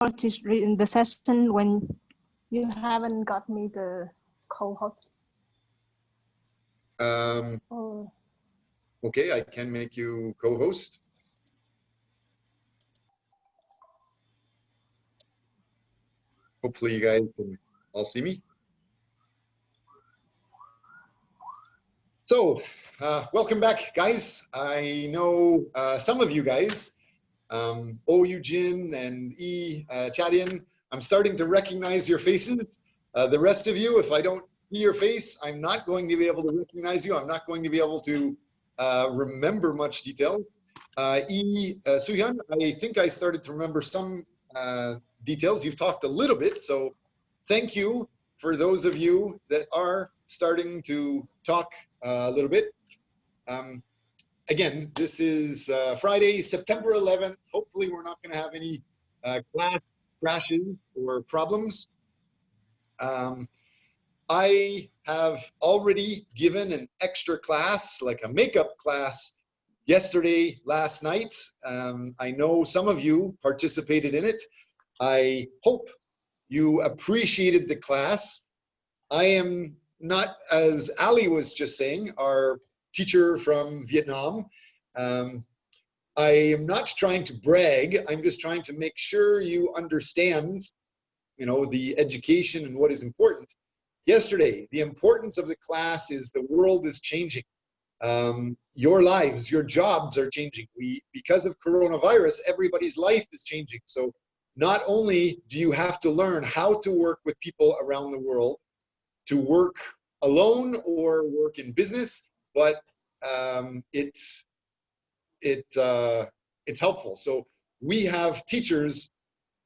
in the session when you haven't got me the co-host? Oh. Okay, I can make you co-host. Hopefully you guys can all see me. So, welcome back, guys. I know some of you guys, O Eugene and E Chadian, I'm starting to recognize your faces. The rest of you, if I don't see your face, I'm not going to be able to recognize you. I'm not going to be able to remember much detail. E Suhyun, I think I started to remember some details. You've talked a little bit, so thank you for those of you that are starting to talk a little bit. Again, this is Friday, September 11th. Hopefully we're not going to have any class crashes or problems. I have already given an extra class, like a makeup class, yesterday, last night. I know some of you participated in it. I hope you appreciated the class. I am not, as Ali was just saying, our teacher from Vietnam. I am not trying to brag. I'm just trying to make sure you understand, you know, the education and what is important. Yesterday, the importance of the class is the world is changing. Your lives, your jobs are changing. Because of coronavirus, everybody's life is changing. So not only do you have to learn how to work with people around the world, to work alone or work in business, but it's helpful. So we have teachers.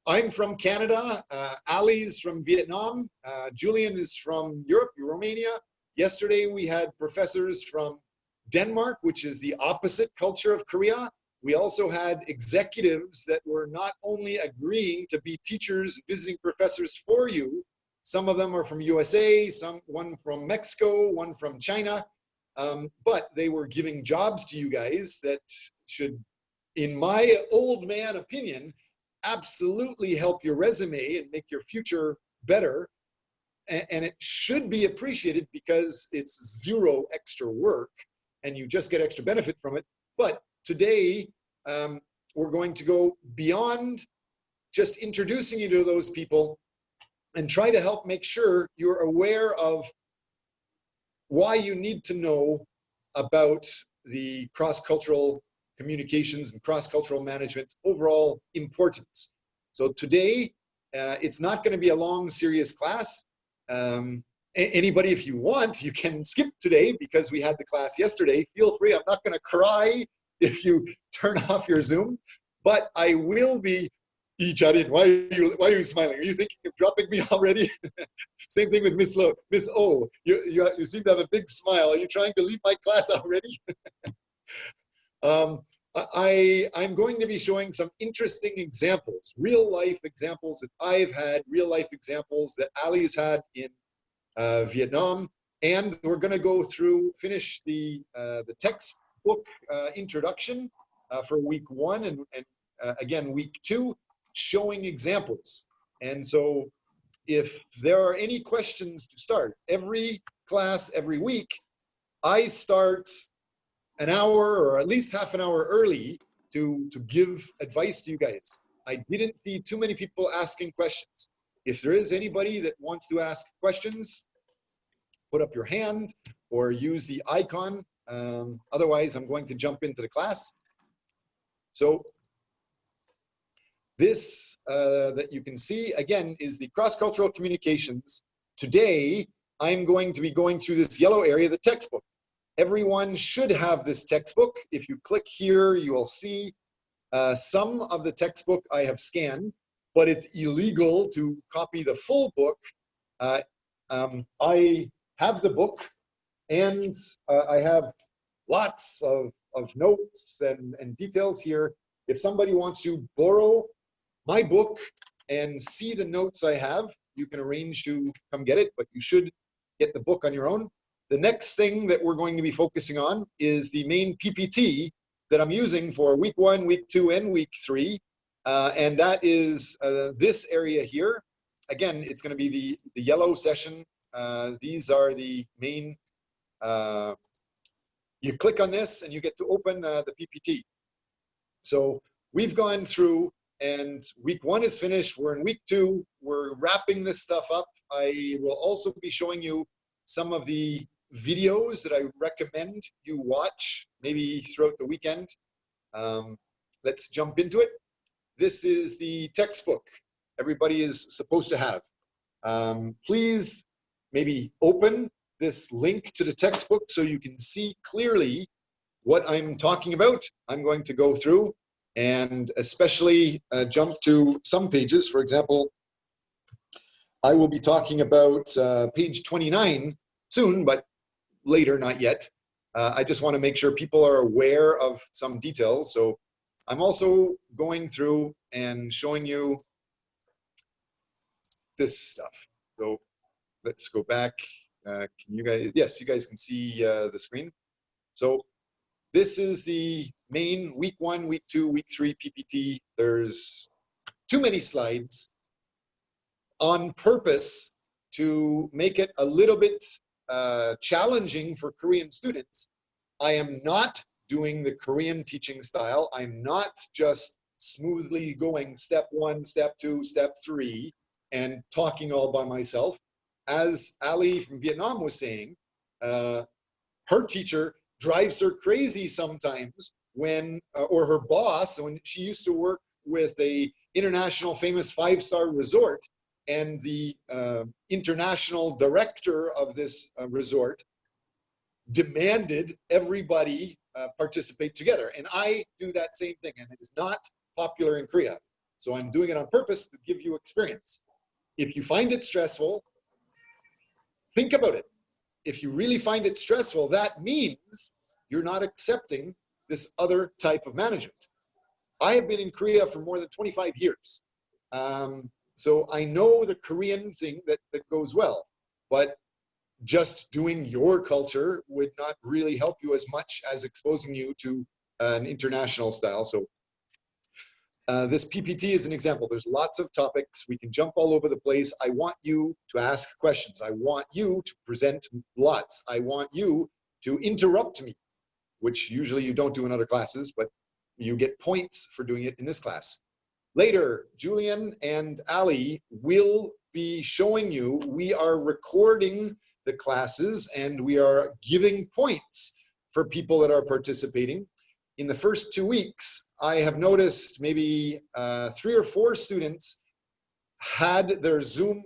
I'm from Canada, Ali's from Vietnam, Julian is from Europe, Romania. Yesterday we had professors from Denmark, which is the opposite culture of Korea. We also had executives that were not only agreeing to be teachers, visiting professors for you. Some of them are from USA, one from Mexico, one from China, but they were giving jobs to you guys that should, in my old man opinion, absolutely help your resume and make your future better. And it should be appreciated because it's zero extra work and you just get extra benefit from it. But today, we're going to go beyond just introducing you to those people and try to help make sure you're aware of why you need to know about the cross-cultural communications and cross-cultural management overall importance. So today, it's not going to be a long, serious class. Anybody, if you want, you can skip today because we had the class yesterday. Feel free. I'm not going to cry if you turn off your Zoom, but I will be. Jadin, why are you smiling? Are you thinking of dropping me already? Same thing with Miss O. You seem to have a big smile. Are you trying to leave my class already? I'm going to be showing some interesting examples, real life examples that I've had, real life examples that Ali's had in Vietnam, and we're going to go through, finish the textbook introduction for week 1 and again week 2, showing examples. And so if there are any questions to start, every class, every week, I start an hour or at least half an hour early to give advice to you guys. I didn't see too many people asking questions. If there is anybody that wants to ask questions, put up your hand or use the icon. Otherwise, I'm going to jump into the class. So this that you can see, again, is the cross-cultural communications. Today, I'm going to be going through this yellow area, the textbook. Everyone should have this textbook. If you click here, you will see some of the textbook I have scanned, but it's illegal to copy the full book. I have the book, and I have lots of notes and details here. If somebody wants to borrow my book and see the notes I have, you can arrange to come get it, but you should get the book on your own. The next thing that we're going to be focusing on is the main PPT that I'm using for week 1, week 2, and week 3. And that is this area here. Again, it's going to be the yellow session. These are the main, you click on this and you get to open the PPT. So we've gone through, and week 1 is finished. We're in week 2. We're wrapping this stuff up. I will also be showing you some of the videos that I recommend you watch, maybe throughout the weekend. Let's jump into it. This is the textbook everybody is supposed to have. Please maybe open this link to the textbook so you can see clearly what I'm talking about. I'm going to go through and especially jump to some pages. For example, I will be talking about page 29 soon, but later, not yet. I just want to make sure people are aware of some details. So I'm also going through and showing you this stuff. So let's go back. Can you guys, yes, you guys can see the screen. So this is the main week 1, week 2, week 3 PPT. There's too many slides on purpose to make it a little bit challenging for Korean students. I am not doing the Korean teaching style. I'm not just smoothly going step 1, step 2, step 3 and talking all by myself. As Ali from Vietnam was saying, her teacher drives her crazy sometimes when, or her boss, when she used to work with a international famous 5-star resort, and the international director of this resort demanded everybody participate together. And I do that same thing, and it is not popular in Korea. So I'm doing it on purpose to give you experience. If you find it stressful, think about it. If you really find it stressful, that means you're not accepting this other type of management. I have been in Korea for more than 25 years. So I know the Korean thing that goes well, but just doing your culture would not really help you as much as exposing you to an international style. So this PPT is an example. There's lots of topics. We can jump all over the place. I want you to ask questions. I want you to present lots. I want you to interrupt me, which usually you don't do in other classes, but you get points for doing it in this class. Later, Julian and Ali will be showing you, we are recording the classes and we are giving points for people that are participating. In the first 2 weeks, I have noticed maybe 3 or 4 students had their Zoom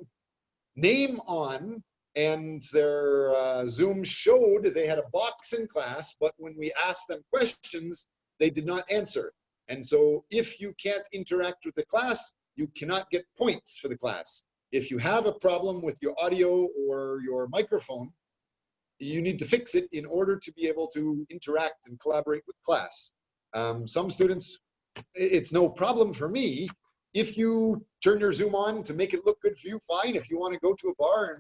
name on and their Zoom showed they had a box in class, but when we asked them questions, they did not answer. And so if you can't interact with the class, you cannot get points for the class. If you have a problem with your audio or your microphone, you need to fix it in order to be able to interact and collaborate with class. Some students, it's no problem for me. If you turn your Zoom on to make it look good for you, fine. If you want to go to a bar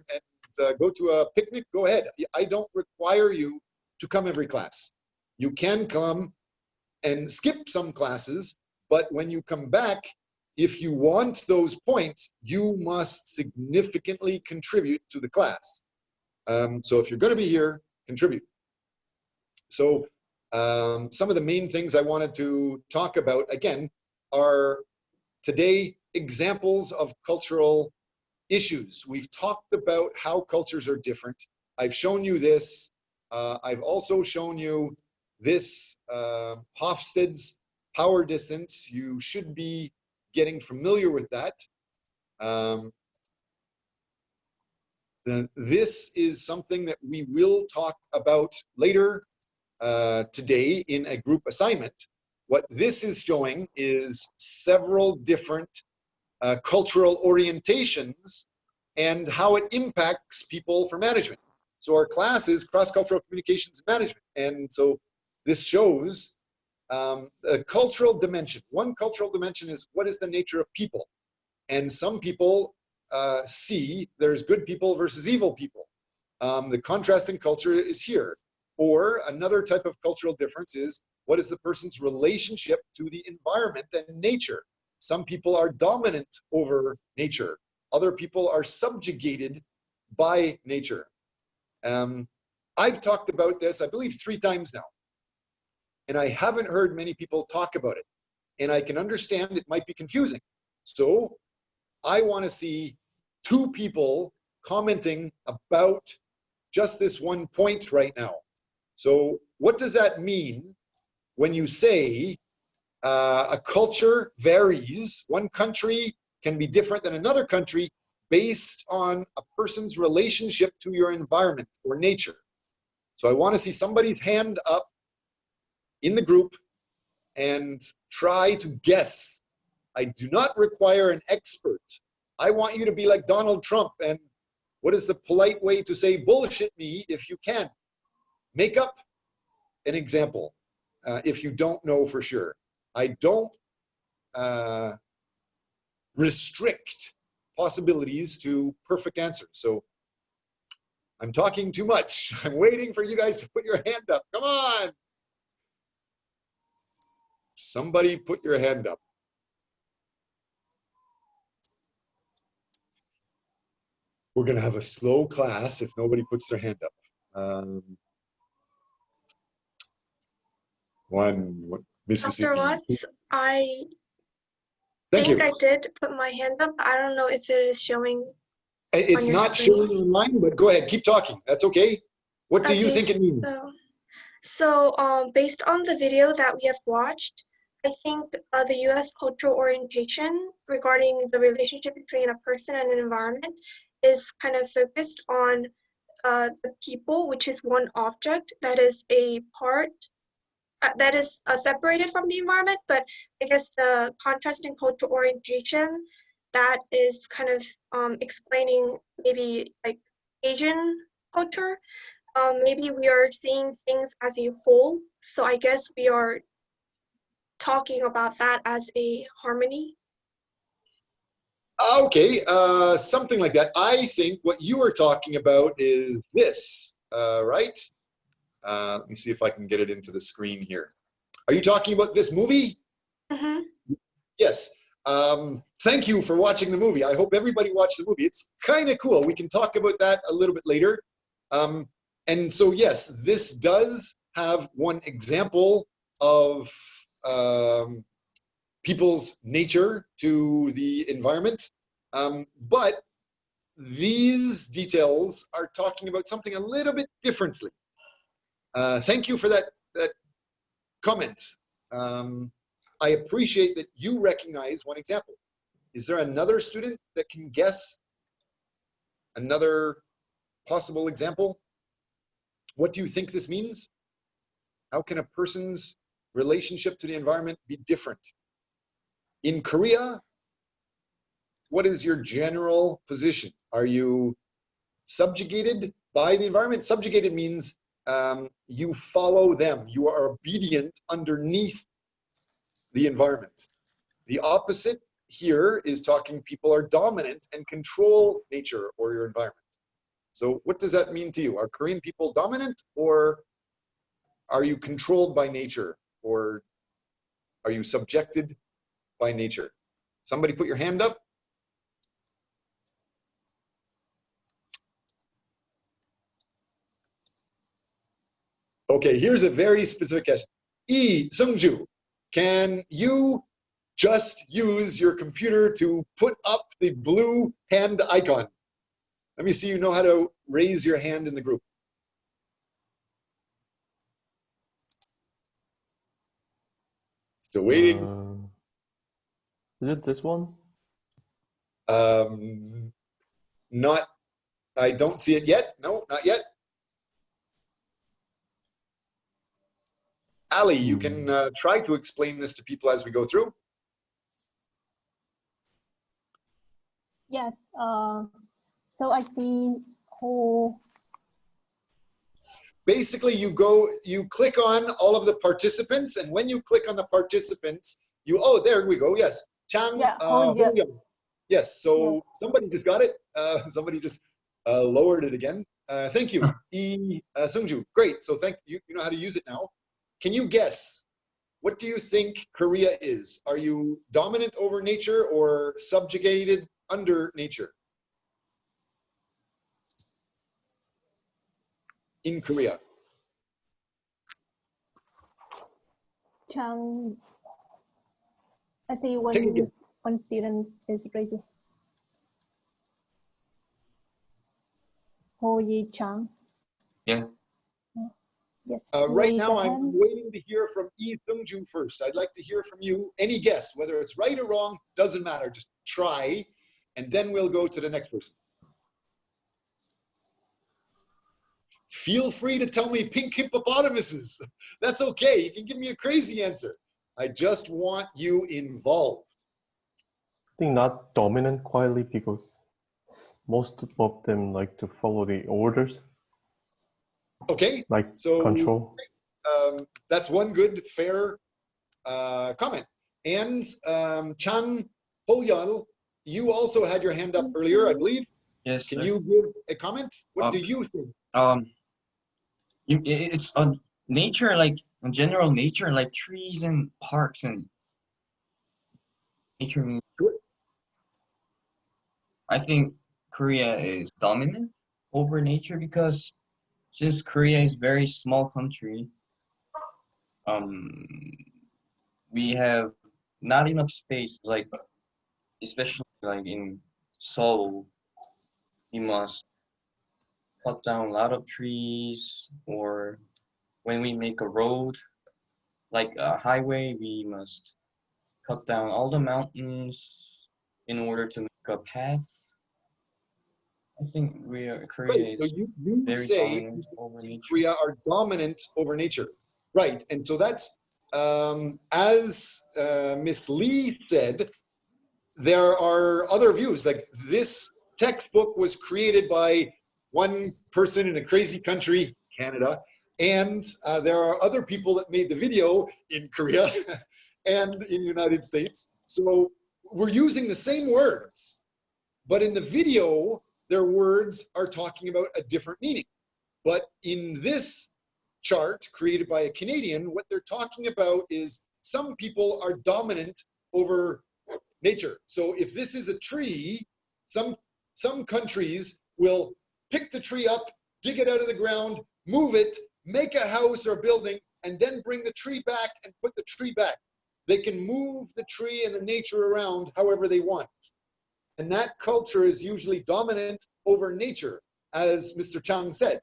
and go to a picnic, go ahead. I don't require you to come every class. You can come and skip some classes, but when you come back, if you want those points, you must significantly contribute to the class. So if you're going to be here, contribute. So some of the main things I wanted to talk about, again, are today examples of cultural issues. We've talked about how cultures are different. I've shown you this. I've also shown you this Hofstede's power distance. You should be getting familiar with that. This is something that we will talk about later today in a group assignment. What this is showing is several different cultural orientations and how it impacts people for management. So our class is cross-cultural communications and management. And so this shows a cultural dimension. One cultural dimension is what is the nature of people? And some people see there's good people versus evil people. The contrast in culture is here. Or another type of cultural difference is what is the person's relationship to the environment and nature? Some people are dominant over nature. Other people are subjugated by nature. I've talked about this, I believe, 3 times now, and I haven't heard many people talk about it. And I can understand it might be confusing. So I want to see 2 people commenting about just this one point right now. So what does that mean when you say a culture varies? One country can be different than another country based on a person's relationship to your environment or nature. So I want to see somebody's hand up in the group and try to guess. I do not require an expert. I want you to be like Donald Trump, and what is the polite way to say bullshit me if you can? Make up an example if you don't know for sure. I don't restrict possibilities to perfect answers. So I'm talking too much. I'm waiting for you guys to put your hand up. Come on. Somebody put your hand up. We're going to have a slow class if nobody puts their hand up. One, Mississippi. Dr. Watts, I Thank think you. I did put my hand up. I don't know if it is showing. It's on your not screen. showing online, but go ahead, keep talking. That's okay. What do you think it means? So based on the video that we have watched, I think the U.S. cultural orientation regarding the relationship between a person and an environment is kind of focused on the people, which is one object that is a part that is separated from the environment. But I guess the contrasting cultural orientation, that is kind of explaining maybe like Asian culture. Maybe we are seeing things as a whole. So I guess we are talking about that as a harmony. Okay, something like that. I think what you are talking about is this, right? Let me see if I can get it into the screen here. Are you talking about this movie? Mm-hmm. Yes. Thank you for watching the movie. I hope everybody watched the movie. It's kind of cool. We can talk about that a little bit later. And so, yes, this does have one example of people's nature to the environment. But these details are talking about something a little bit differently. Thank you for that comment. I appreciate that you recognize one example. Is there another student that can guess another possible example? What do you think this means? How can a person's relationship to the environment be different? In Korea, what is your general position? Are you subjugated by the environment? Subjugated means you follow them. You are obedient underneath the environment. The opposite here is talking people are dominant and control nature or your environment. So what does that mean to you? Are Korean people dominant, or are you controlled by nature, or are you subjected by nature? Somebody put your hand up. Okay, here's a very specific question. Sungju, can you just use your computer to put up the blue hand icon? Let me see you know how to raise your hand in the group. Still waiting. Is it this one? Not, I don't see it yet. No, not yet. Ali, you can try to explain this to people as we go through. Yes. So I see whole. Basically, you click on all of the participants, and when you click on the participants, oh, there we go. Yes, Chang. Yeah. Yes. So yes. Somebody just got it. Somebody just lowered it again. Thank you, Sungju. Great. So thank you. You know how to use it now. Can you guess what do you think Korea is? Are you dominant over nature or subjugated under nature in Korea? Chang, I see Take a guess. one student is raising. Ho Yi Chang. Yeah. Yes. Right raise now, your I'm hand. waiting to hear from Yi Sung-ju first. I'd like to hear from you. Any guess, whether it's right or wrong, doesn't matter. Just try, and then we'll go to the next person. Feel free to tell me pink hippopotamuses. That's okay. You can give me a crazy answer. I just want you involved. I think not dominant quietly because most of them like to follow the orders, Okay, like so control. that's one good, fair comment. And Chan Hoyal, you also had your hand up earlier, I believe. Yes, Can sir. you give a comment? What do you think? It's on nature, like in general nature, like trees and parks and nature means. I think Korea is dominant over nature because since Korea is very small country, we have not enough space, like especially like in Seoul, we must cut down a lot of trees, or when we make a road, like a highway, we must cut down all the mountains in order to make a path. I think Korea So is you very say dominant over nature. Korea are dominant over nature. Right, and so that's, as Miss Lee said, there are other views. Like this textbook was created by one person in a crazy country, Canada, and there are other people that made the video in Korea and in the United States. So we're using the same words, but in the video, their words are talking about a different meaning. But in this chart created by a Canadian, what they're talking about is some people are dominant over nature. So if this is a tree, some countries will pick the tree up, dig it out of the ground, move it, make a house or building, and then bring the tree back and put the tree back. They can move the tree and the nature around however they want. And that culture is usually dominant over nature, as Mr. Chang said.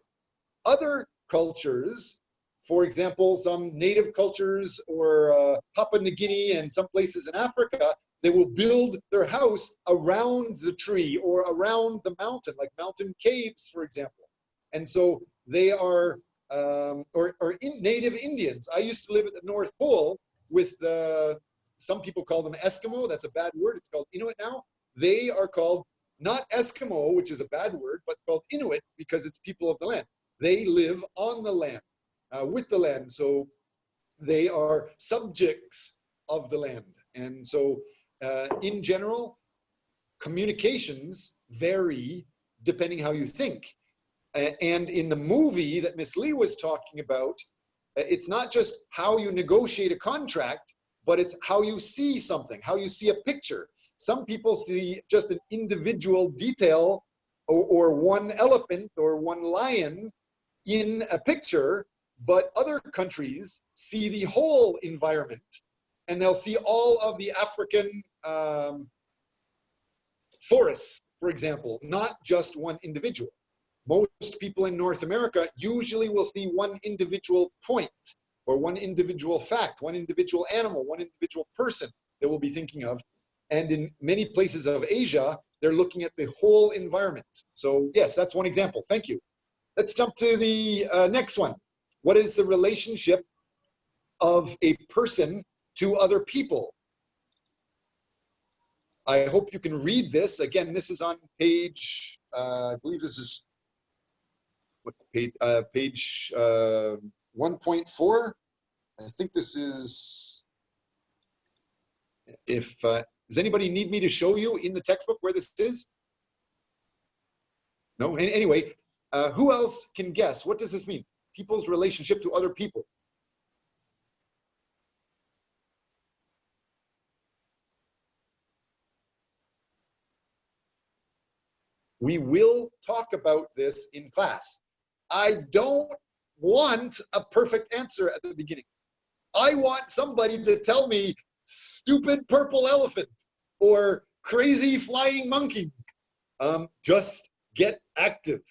Other cultures, for example, some native cultures or Papua New Guinea and some places in Africa, they will build their house around the tree or around the mountain, like mountain caves, for example. And so they are, native Indians. I used to live at the North Pole with some people call them Eskimo. That's a bad word. It's called Inuit now. They are called not Eskimo, which is a bad word, but called Inuit because it's people of the land. They live on the land, with the land. So they are subjects of the land. And so in general, communications vary depending how you think. And in the movie that Miss Lee was talking about, it's not just how you negotiate a contract, but it's how you see something, how you see a picture. Some people see just an individual detail or one elephant or one lion in a picture, but other countries see the whole environment, and they'll see all of the African forests, for example, not just one individual. Most people in North America usually will see one individual point or one individual fact, one individual animal, one individual person they will be thinking of. And in many places of Asia, they're looking at the whole environment. So yes, that's one example. Thank you. Let's jump to the next one. What is the relationship of a person to other people? I hope you can read this. Again, this is on page, I believe this is what page, page 1.4. I think this is, if, does anybody need me to show you in the textbook where this is? No, anyway, who else can guess? What does this mean? People's relationship to other people. We will talk about this in class. I don't want a perfect answer at the beginning. I want somebody to tell me stupid purple elephant or crazy flying monkeys. Just get active.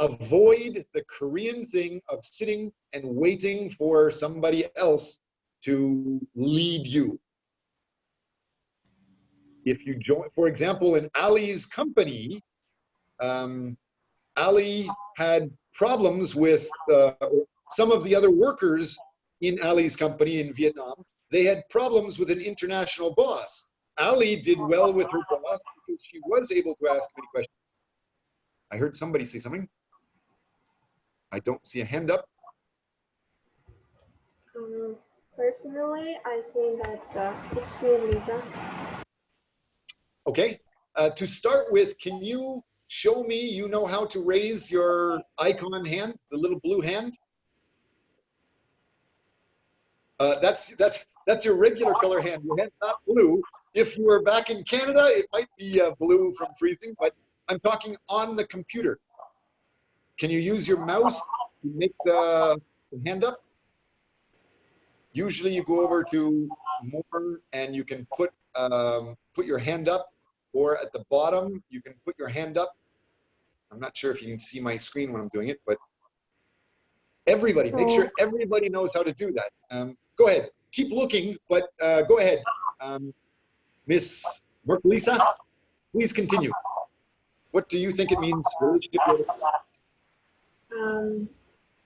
Avoid the Korean thing of sitting and waiting for somebody else to lead you. If you join, for example, in Ali's company, Ali had problems with some of the other workers in Ali's company in Vietnam. They had problems with an international boss. Ali did well with her boss because she was able to ask many questions. I heard somebody say something. I don't see a hand up. Personally, I think that it's me, Lisa. Okay. To start with, can you show me you know how to raise your icon hand, the little blue hand? That's your regular color hand. Your hand's not blue. If you were back in Canada, it might be blue from freezing, but I'm talking on the computer. Can you use your mouse to make the hand up? Usually you go over to more and you can put your hand up, or at the bottom you can put your hand up. I'm not sure if you can see my screen when I'm doing it, but everybody, make sure everybody knows how to do that. Go ahead, keep looking, but go ahead. Miss Lisa, please continue. What do you think it means?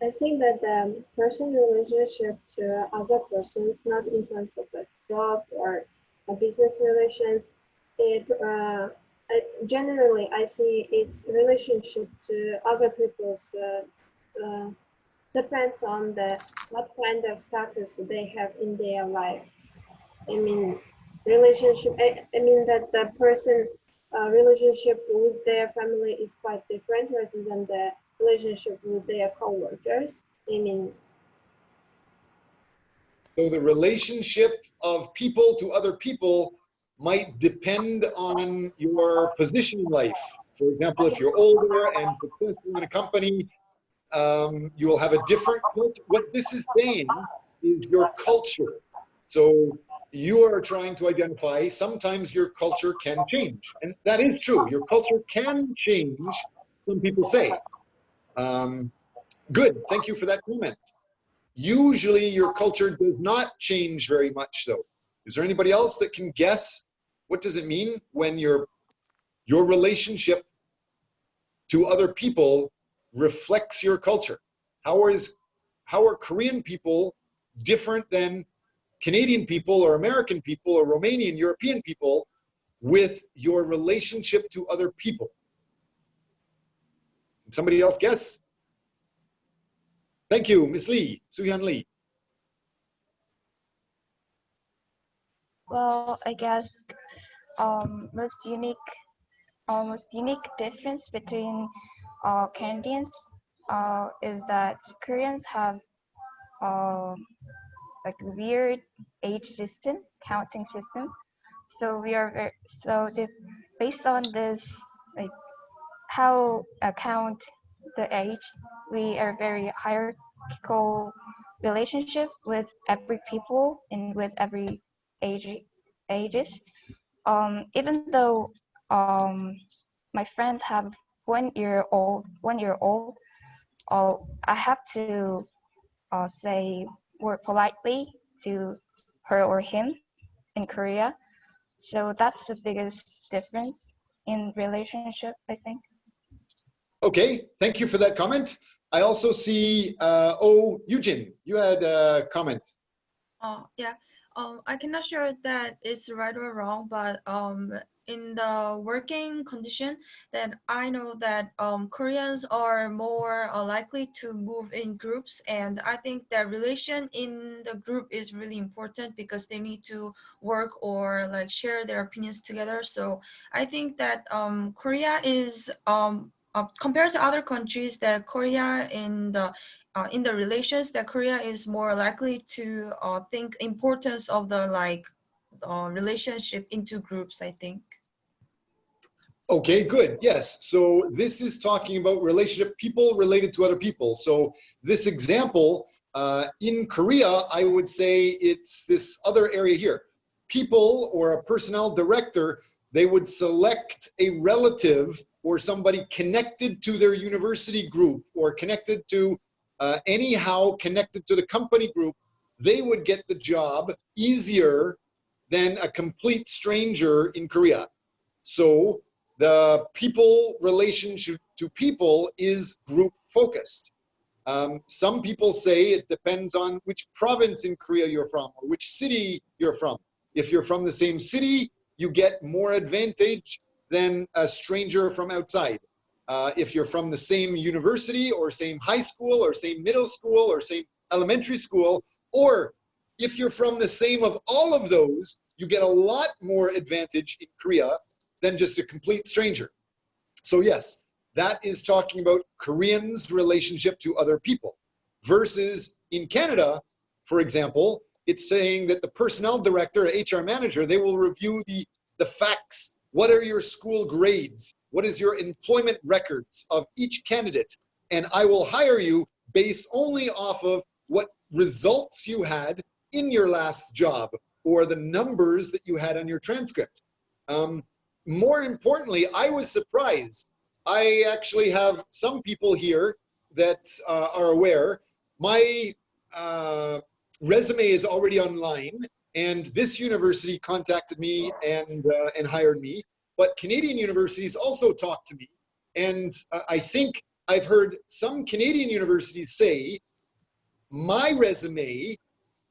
I think that the person relationship to other persons, not in terms of a job or a business relations, generally I see its relationship to other people's depends on what kind of status they have in their life. I mean, relationship. I mean that the person relationship with their family is quite different rather than the relationship with their co-workers. I mean, so the relationship of people to other people might depend on your position in life. For example, if you're older and successful in a company, you will have a different culture. What this is saying is your culture. So you are trying to identify, sometimes your culture can change. And that is true. Your culture can change, some people say. Good, thank you for that comment. Usually your culture does not change very much though. Is there anybody else that can guess what does it mean when your relationship to other people reflects your culture? How are Korean people different than Canadian people or American people or Romanian, European people with your relationship to other people? Can somebody else guess? Thank you, Ms. Lee, Soo-hyun Lee. Well, I guess most unique difference between Canadians is that Koreans have like weird age system, counting system. So we are based on this, like how count the age, we are very hierarchical relationship with every people and with every ages. Even though my friend have 1 year old, I have to say word politely to her or him in Korea. So that's the biggest difference in relationship, I think. Okay, thank you for that comment. I also see, Eugene, you had a comment. Yeah, I cannot sure that it's right or wrong, but in the working condition, that I know that Koreans are more likely to move in groups, and I think that relation in the group is really important because they need to work or like share their opinions together. So I think that Korea is compared to other countries, that Korea in the relations, that Korea is more likely to think importance of the relationship into groups, I think. Okay, good. Yes. So this is talking about relationship, people related to other people. So this example, in Korea, I would say it's this other area here. People or a personnel director, they would select a relative or somebody connected to their university group or connected to anyhow connected to the company group. They would get the job easier than a complete stranger in Korea. So the people relationship to people is group focused. Some people say it depends on which province in Korea you're from or which city you're from. If you're from the same city, you get more advantage than a stranger from outside. If you're from the same university or same high school or same middle school or same elementary school, or if you're from the same of all of those, you get a lot more advantage in Korea than just a complete stranger. So yes, that is talking about Koreans' relationship to other people. Versus in Canada, for example, it's saying that the personnel director, HR manager, they will review the facts. What are your school grades? What is your employment records of each candidate? And I will hire you based only off of what results you had in your last job or the numbers that you had on your transcript. More importantly, I was surprised. I actually have some people here that are aware. My resume is already online, and this university contacted me and hired me. But Canadian universities also talked to me, and I think I've heard some Canadian universities say my resume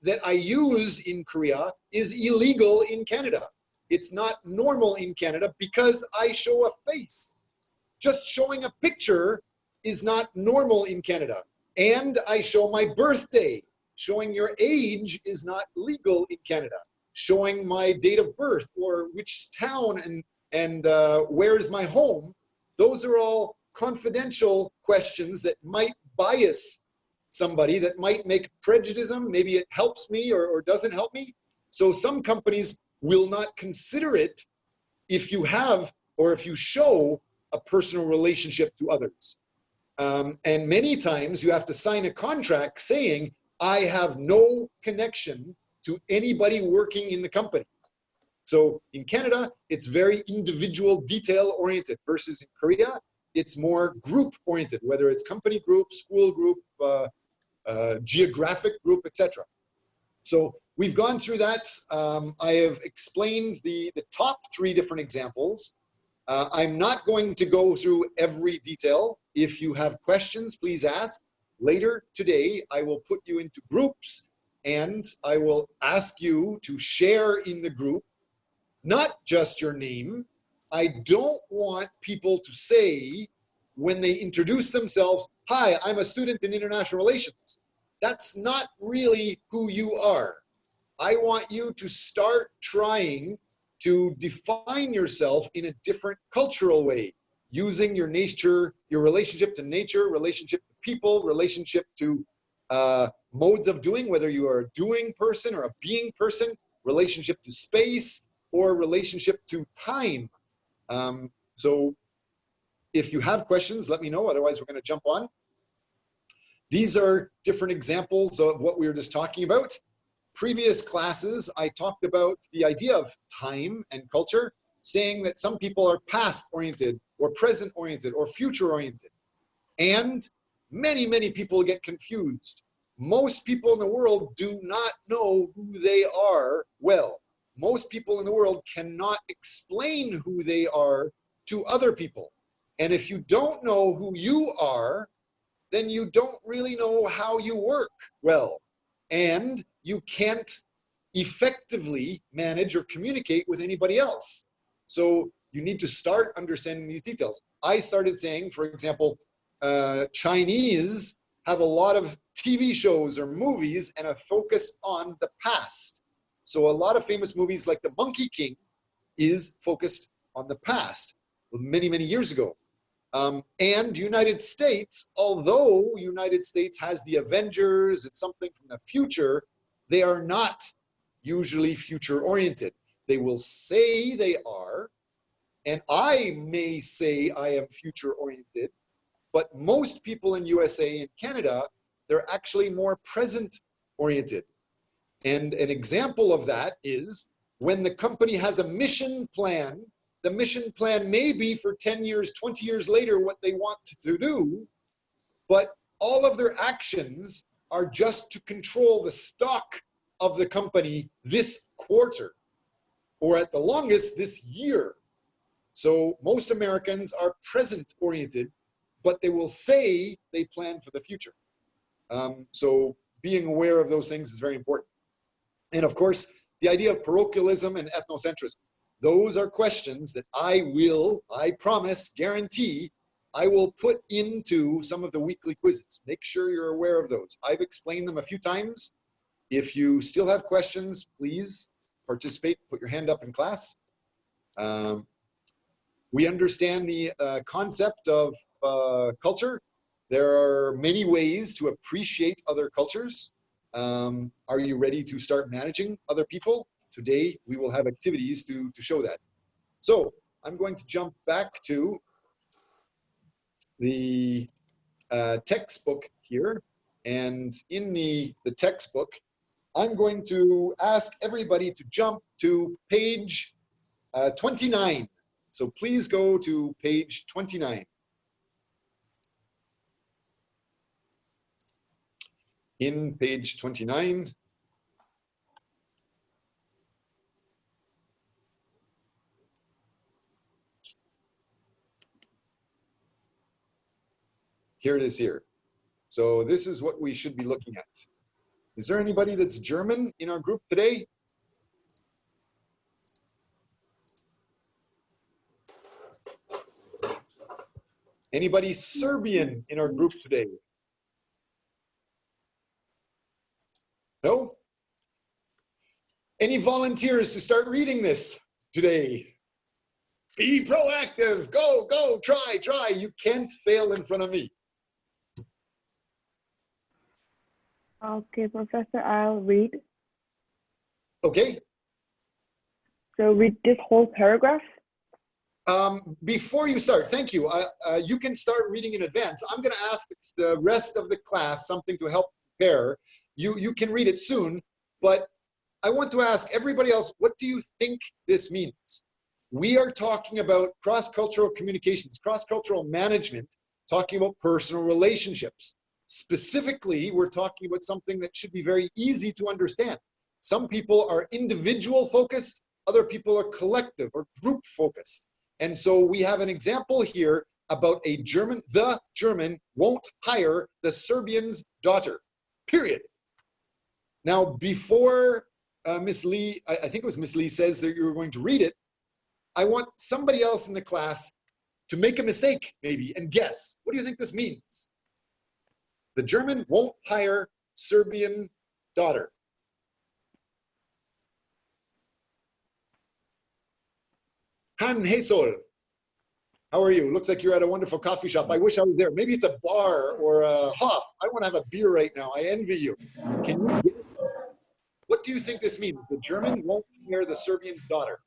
that I use in Korea is illegal in Canada. It's not normal in Canada because I show a face. Just showing a picture is not normal in Canada. And I show my birthday. Showing your age is not legal in Canada. Showing my date of birth or which town and where is my home, those are all confidential questions that might bias somebody, that might make prejudice. Maybe it helps me or doesn't help me. So some companies will not consider it if you have or if you show a personal relationship to others. And many times you have to sign a contract saying, I have no connection to anybody working in the company. So in Canada, it's very individual, detail-oriented, versus in Korea, it's more group-oriented, whether it's company group, school group, geographic group, etc. So we've gone through that. I have explained the top 3 different examples. I'm not going to go through every detail. If you have questions, please ask. Later today, I will put you into groups and I will ask you to share in the group, not just your name. I don't want people to say when they introduce themselves, hi, I'm a student in international relations. That's not really who you are. I want you to start trying to define yourself in a different cultural way, using your nature, your relationship to nature, relationship to people, relationship to modes of doing, whether you are a doing person or a being person, relationship to space, or relationship to time. So if you have questions, let me know. Otherwise, we're going to jump on. These are different examples of what we were just talking about. Previous classes, I talked about the idea of time and culture, saying that some people are past-oriented or present-oriented or future-oriented. And many, many people get confused. Most people in the world do not know who they are well. Most people in the world cannot explain who they are to other people. And if you don't know who you are, then you don't really know how you work well. And you can't effectively manage or communicate with anybody else. So you need to start understanding these details. I started saying, for example, Chinese have a lot of TV shows or movies and a focus on the past. So a lot of famous movies like The Monkey King is focused on the past, many, many years ago. And United States, although United States has the Avengers, it's something from the future, they are not usually future oriented. They will say they are, And I may say I am future-oriented, but most people in USA and Canada, they're actually more present-oriented. And an example of that is when the company has a mission plan, the mission plan may be for 10 years, 20 years later what they want to do, but all of their actions are just to control the stock of the company this quarter, or at the longest this year. So most Americans are present oriented, but they will say they plan for the future. So being aware of those things is very important. And of course, the idea of parochialism and ethnocentrism. Those are questions that I promise, guarantee, I will put into some of the weekly quizzes. Make sure you're aware of those. I've explained them a few times. If you still have questions, please participate, put your hand up in class. We understand the concept of culture. There are many ways to appreciate other cultures. Are you ready to start managing other people? Today, we will have activities to show that. So I'm going to jump back to the textbook here. And in the textbook, I'm going to ask everybody to jump to page 29. So please go to page 29. In page 29, here it is here. So this is what we should be looking at. Is there anybody that's German in our group today? Anybody Serbian in our group today? No? Any volunteers to start reading this today? Be proactive. Go, go, try, try. You can't fail in front of me. Okay, Professor, I'll read. Okay. So read this whole paragraph? Before you start, thank you. You can start reading in advance. I'm going to ask the rest of the class something to help prepare. You can read it soon, but I want to ask everybody else, what do you think this means? We are talking about cross-cultural communications, cross-cultural management, talking about personal relationships. Specifically, we're talking about something that should be very easy to understand. Some people are individual focused, other people are collective or group focused. And so we have an example here about a German, the German won't hire the Serbian's daughter, period. Now, before Miss Lee, I think it was Miss Lee says that you're going to read it, I want somebody else in the class to make a mistake maybe and guess. What do you think this means? The German won't hire Serbian daughter. Han Hesol, how are you? Looks like you're at a wonderful coffee shop. I wish I was there. Maybe it's a bar or a Hoff. I want to have a beer right now. I envy you. Can you get it? What do you think this means? The German won't hire the Serbian daughter.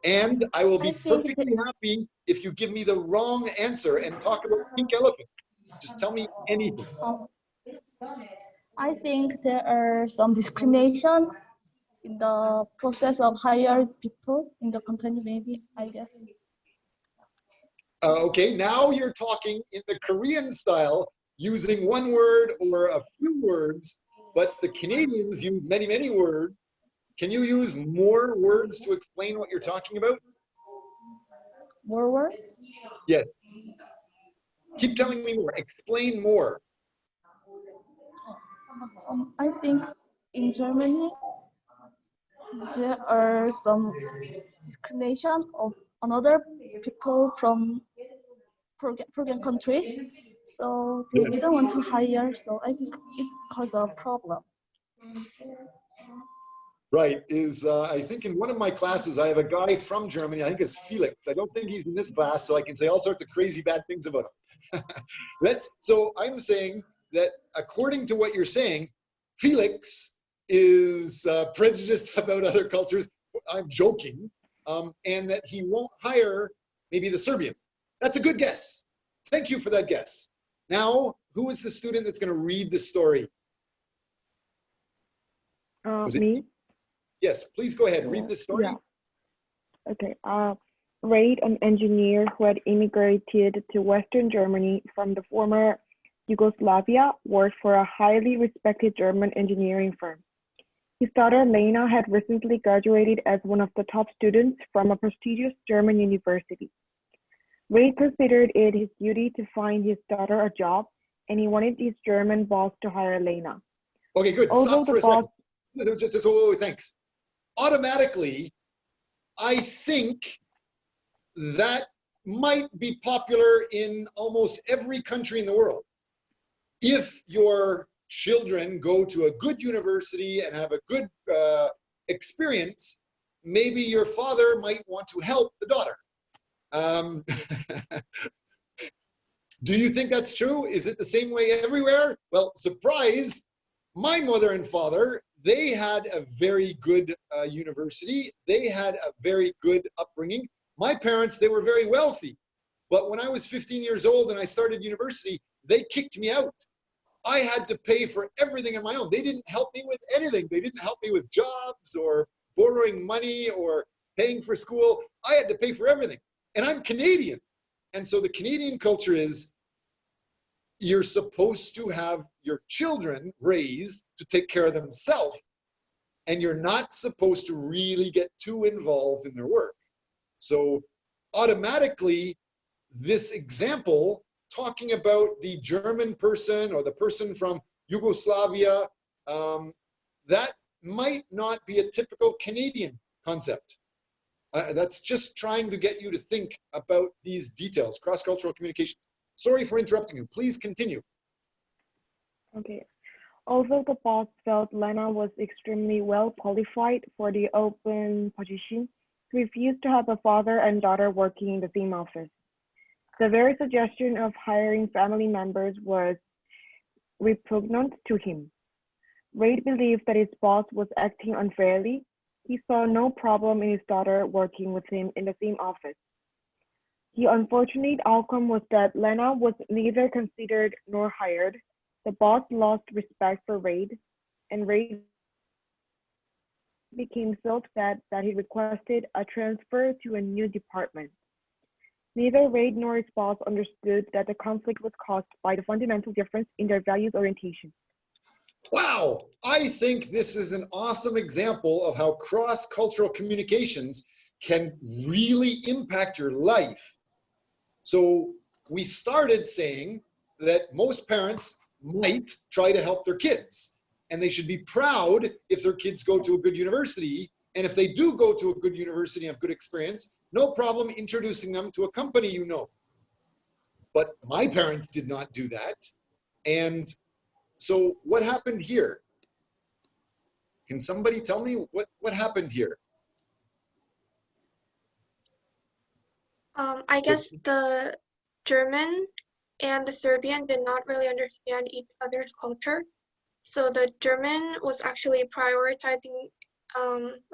And I will be perfectly happy if you give me the wrong answer and talk about pink elephant. Just tell me anything. I think there are some discrimination in the process of hiring people in the company, maybe, I guess. Okay, now you're talking in the Korean style, using one word or a few words, but the Canadians use many, many words. Can you use more words to explain what you're talking about? More words? Yes. Keep telling me more. Explain more. I think in Germany, there are some discrimination of another people from foreign countries. So they didn't want to hire, so I think it caused a problem. Right, I think in one of my classes, I have a guy from Germany, I think it's Felix. I don't think he's in this class, so I can say all sorts of crazy bad things about him. So I'm saying that according to what you're saying, Felix is prejudiced about other cultures. I'm joking, and that he won't hire maybe the Serbian. That's a good guess. Thank you for that guess. Now, who is the student that's going to read the story? Me? Yes, please go ahead. Read the story. Yeah. Okay. Reid, an engineer who had immigrated to Western Germany from the former Yugoslavia, worked for a highly respected German engineering firm. His daughter Lena had recently graduated as one of the top students from a prestigious German university. Reid considered it his duty to find his daughter a job, and he wanted his German boss to hire Lena. Okay, good. Although Stop for the a boss, second. Oh, thanks. Automatically, I think that might be popular in almost every country in the world. If your children go to a good university and have a good experience, maybe your father might want to help the daughter. Do you think that's true? Is it the same way everywhere? Well, surprise, my mother and father, they had a very good university. They had a very good upbringing. My parents, they were very wealthy. But when I was 15 years old and I started university, they kicked me out. I had to pay for everything on my own. They didn't help me with anything. They didn't help me with jobs or borrowing money or paying for school. I had to pay for everything. And I'm Canadian. And so the Canadian culture is you're supposed to have your children raised to take care of themselves, and you're not supposed to really get too involved in their work. So automatically, this example talking about the German person or the person from Yugoslavia, that might not be a typical Canadian concept. That's just trying to get you to think about these details, cross-cultural communications. Sorry for interrupting you. Please continue. okay. Although the boss felt Lena was extremely well qualified for the open position, he refused to have a father and daughter working in the same office. The very suggestion of hiring family members was repugnant to him. Reid believed that his boss was acting unfairly. He saw no problem in his daughter working with him in the same office. The unfortunate outcome was that Lena was neither considered nor hired. The boss lost respect for Reid, and Reid became so upset that he requested a transfer to a new department. Neither Reid nor his boss understood that the conflict was caused by the fundamental difference in their values orientation. Wow, I think this is an awesome example of how cross-cultural communications can really impact your life. So we started saying that most parents might try to help their kids, and they should be proud if their kids go to a good university. And if they do go to a good university and have good experience, no problem introducing them to a company you know. But my parents did not do that. And so what happened here? Can somebody tell me what happened here? I guess the German and the Serbian did not really understand each other's culture. So the German was actually prioritizing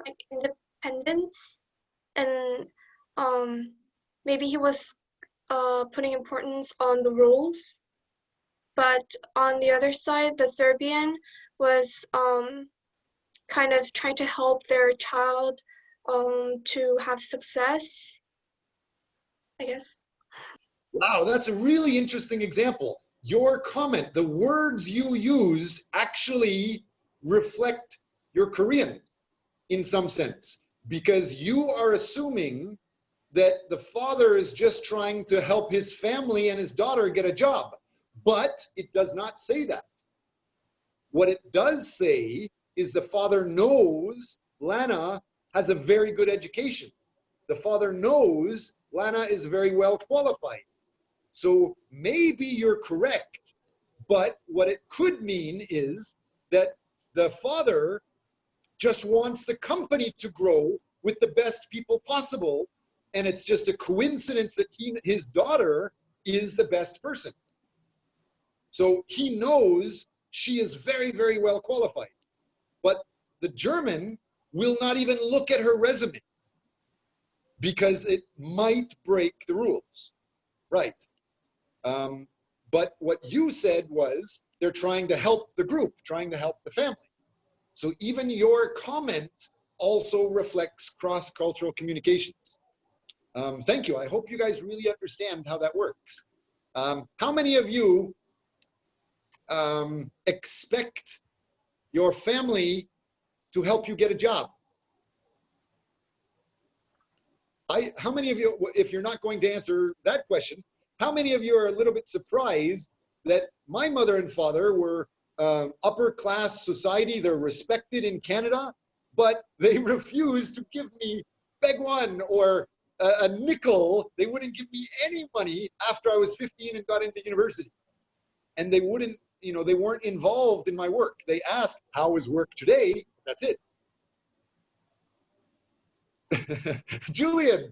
like independence, and maybe he was putting importance on the rules. But on the other side, the Serbian was kind of trying to help their child to have success, I guess. Wow, that's a really interesting example. Your comment, the words you used actually reflect your Korean in some sense, because you are assuming that the father is just trying to help his family and his daughter get a job. But it does not say that. What it does say is the father knows Lana has a very good education. The father knows Lana is very well qualified. So maybe you're correct, but what it could mean is that the father just wants the company to grow with the best people possible, and it's just a coincidence that his daughter is the best person. So he knows she is very, very well qualified. But the German will not even look at her resume. because it might break the rules, right? But what you said was they're trying to help the group, trying to help the family. So even your comment also reflects cross-cultural communications. Thank you. I hope you guys really understand how that works. How many of you expect your family to help you get a job? How many of you, if you're not going to answer that question, how many of you are a little bit surprised that my mother and father were upper class society, they're respected in Canada, but they refused to give me beg one or a nickel. They wouldn't give me any money after I was 15 and got into university. And they wouldn't, you know, they weren't involved in my work. They asked, how is work today? That's it. Julian,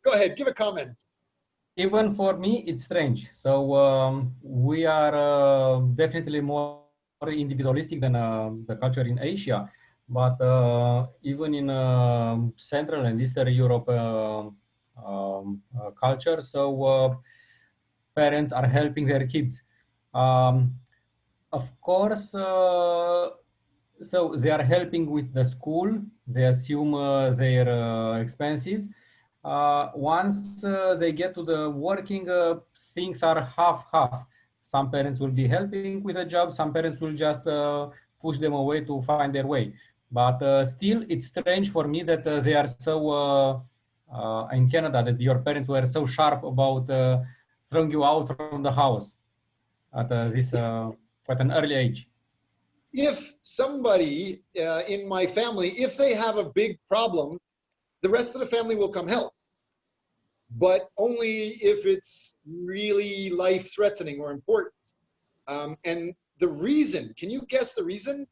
go ahead, give a comment. Even for me, it's strange. So we are definitely more individualistic than the culture in Asia. But even in Central and Eastern Europe culture, so parents are helping their kids. Of course, so they are helping with the school. They assume their expenses. Once they get to the working, things are half-half. Some parents will be helping with a job. Some parents will just push them away to find their way. But still, it's strange for me that they are so, in Canada, that your parents were so sharp about throwing you out from the house at this quite an early age. If somebody in my family, if they have a big problem, the rest of the family will come help. But only if it's really life-threatening or important. And the reason, can you guess the reason?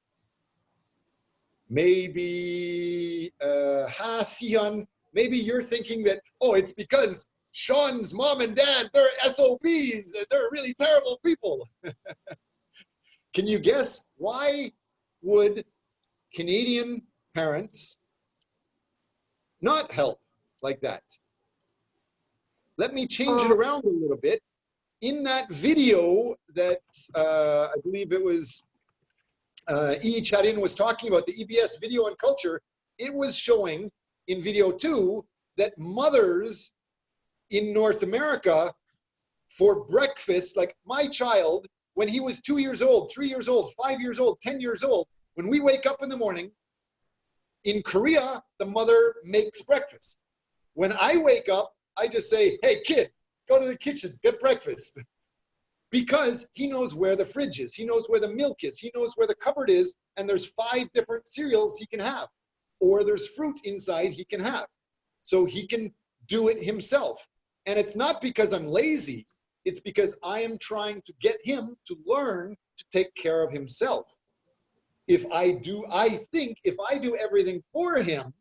Maybe, Sihan, maybe you're thinking that, oh, it's because Sean's mom and dad, they're SOBs, they're really terrible people. Can you guess why would Canadian parents not help like that? Let me change it around a little bit. In that video that I believe it was Charin was talking about, the EBS video on culture, it was showing in video 2 that mothers in North America for breakfast, like my child, when he was 2 years old, 3 years old, 5 years old, 10 years old, when we wake up in the morning, in Korea, the mother makes breakfast. When I wake up, I just say, hey, kid, go to the kitchen, get breakfast. Because he knows where the fridge is. He knows where the milk is. He knows where the cupboard is. And there's 5 different cereals he can have. Or there's fruit inside he can have. So he can do it himself. And it's not because I'm lazy. It's because I am trying to get him to learn to take care of himself. I think if I do everything for him,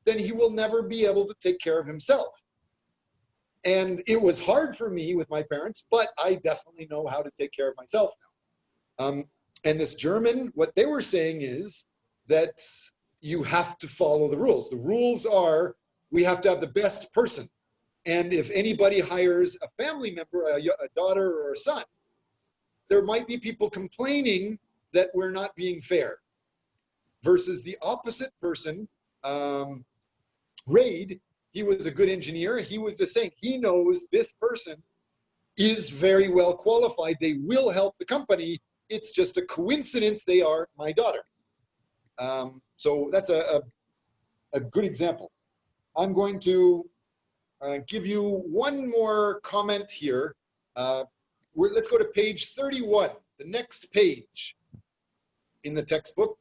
then he will never be able to take care of himself. And it was hard for me with my parents, but I definitely know how to take care of myself now. And this German, what they were saying is that you have to follow the rules. The rules are, we have to have the best person. And if anybody hires a family member, a daughter or a son, there might be people complaining that we're not being fair. Versus the opposite person, Raid, he was a good engineer. He was just saying, he knows this person is very well qualified. They will help the company. It's just a coincidence they are my daughter. So that's a good example. I'm going to give you one more comment here. Let's go to page 31, the next page in the textbook.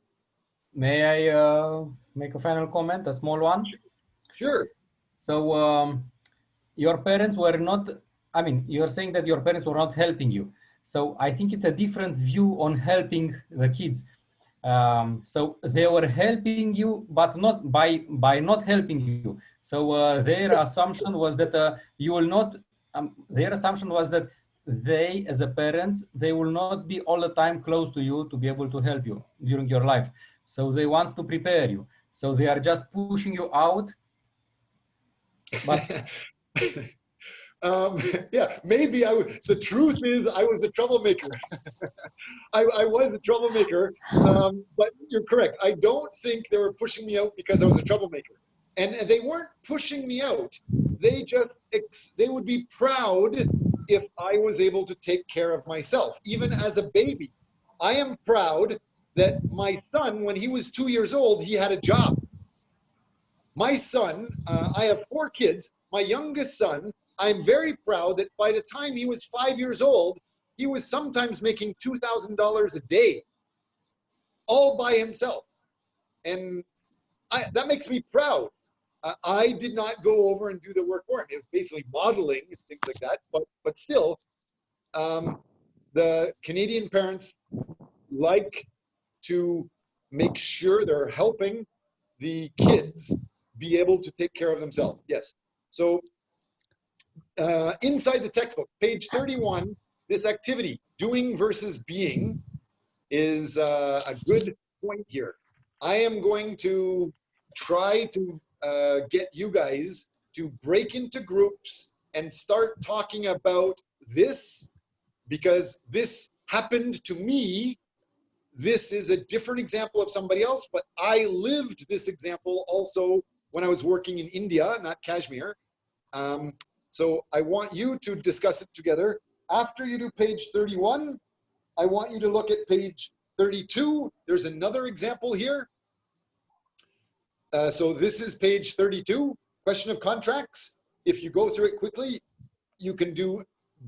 May I make a final comment, a small one? Sure. So your parents were not, I mean, you're saying that your parents were not helping you. So I think it's a different view on helping the kids. So they were helping you, but not by not helping you. So their assumption was that you will not, their assumption was that they, as a parents, they will not be all the time close to you to be able to help you during your life. So they want to prepare you. So they are just pushing you out But yeah, maybe the truth is I was a troublemaker. I was a troublemaker, but you're correct. I don't think they were pushing me out because I was a troublemaker. And they weren't pushing me out. They just, they would be proud if I was able to take care of myself, even as a baby. I am proud that my son, when he was 2 years old, he had a job. My son, I have 4 kids. My youngest son, I'm very proud that by the time he was 5 years old, he was sometimes making $2,000 a day, all by himself. And that makes me proud. I did not go over and do the work for him. It was basically modeling and things like that. But still, the Canadian parents like to make sure they're helping the kids be able to take care of themselves. Yes. So inside the textbook, page 31, this activity, doing versus being, is a good point here. I am going to try to get you guys to break into groups and start talking about this, because this happened to me. This is a different example of somebody else, but I lived this example also when I was working in India, not Kashmir. So I want you to discuss it together. After you do page 31, I want you to look at page 32. There's another example here. So this is page 32, question of contracts. If you go through it quickly, you can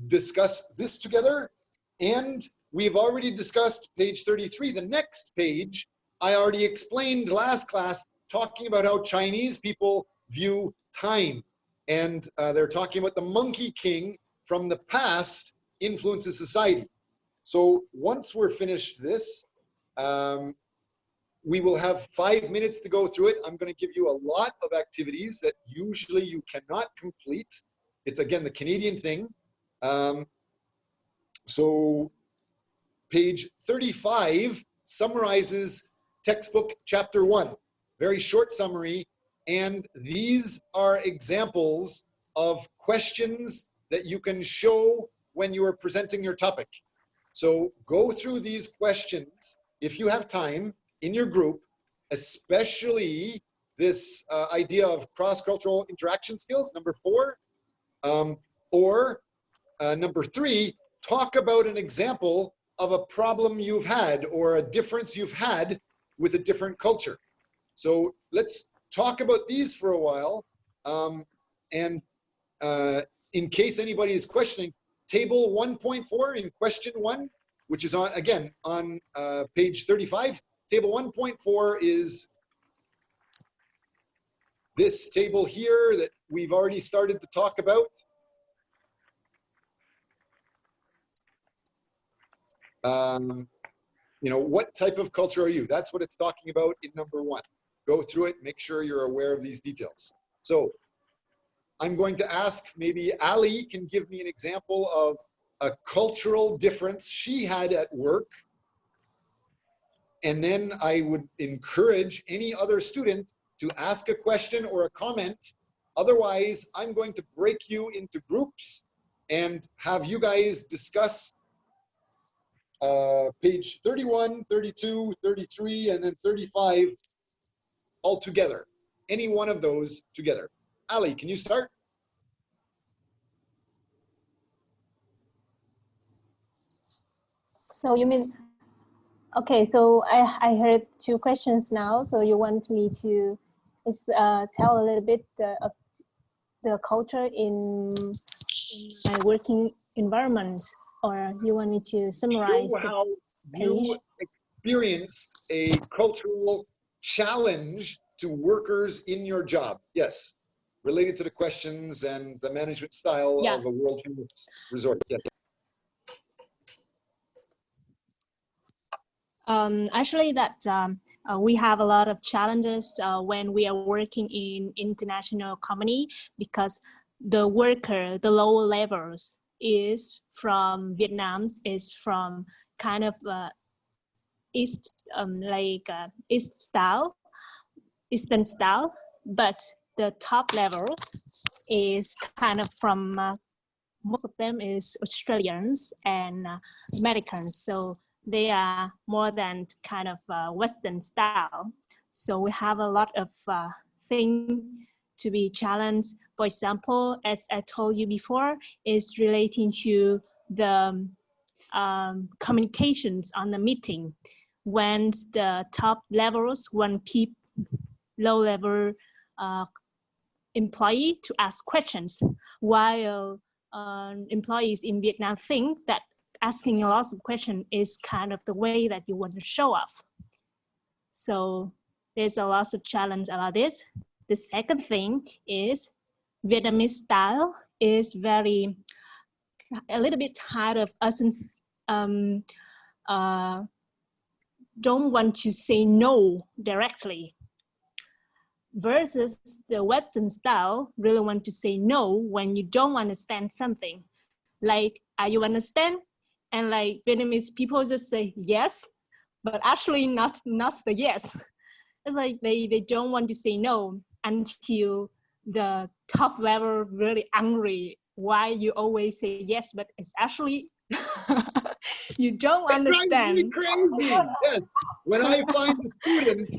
discuss this together. And we've already discussed page 33. The next page, I already explained last class, talking about how Chinese people view time. And they're talking about the Monkey King from the past influences society. So once we're finished this, we will have 5 minutes to go through it. I'm going to give you a lot of activities that usually you cannot complete. It's, again, the Canadian thing. So page 35 summarizes textbook chapter 1. Very short summary. And these are examples of questions that you can show when you are presenting your topic. So go through these questions if you have time in your group, especially this idea of cross-cultural interaction skills, number 4, or number 3, talk about an example of a problem you've had or a difference you've had with a different culture. So let's talk about these for a while. And in case anybody is questioning, table 1.4 in question 1, which is on, again, on page 35. Table 1.4 is this table here that we've already started to talk about. You know, what type of culture are you? That's what it's talking about in number 1. Go through it, make sure you're aware of these details. So I'm going to ask, maybe Ali can give me an example of a cultural difference she had at work. And then I would encourage any other student to ask a question or a comment. Otherwise, I'm going to break you into groups and have you guys discuss page 31, 32, 33, and then 35 all together. Any one of those together. Ali, can you start? So you mean, okay, so I heard 2 questions now. So you want me to tell a little bit of the culture in my working environment, or you want me to summarize Show how you experienced a cultural challenge to workers in your job. Yes, related to the questions and the management style of a world famous resort. Yeah. Actually, we have a lot of challenges when we are working in international company, because the worker, the lower levels, is from Vietnam, is from kind of Eastern style, but the top levels is kind of from, most of them is Australians and Americans. So they are more than kind of Western style. So we have a lot of things to be challenged. For example, as I told you before, is relating to the communications on the meeting. When the top levels want low level employee to ask questions, while employees in Vietnam think that asking a lot of questions is kind of the way that you want to show off. So there's a lot of challenge about this. The second thing is Vietnamese style is a little bit tired of us don't want to say no directly, versus the Western style really want to say no when you don't understand something. Like, you understand? And like Vietnamese people just say yes, but actually not the yes. It's like they don't want to say no until the top level really angry why you always say yes, but it's actually you don't understand. It drives me crazy. Yes. When I find a student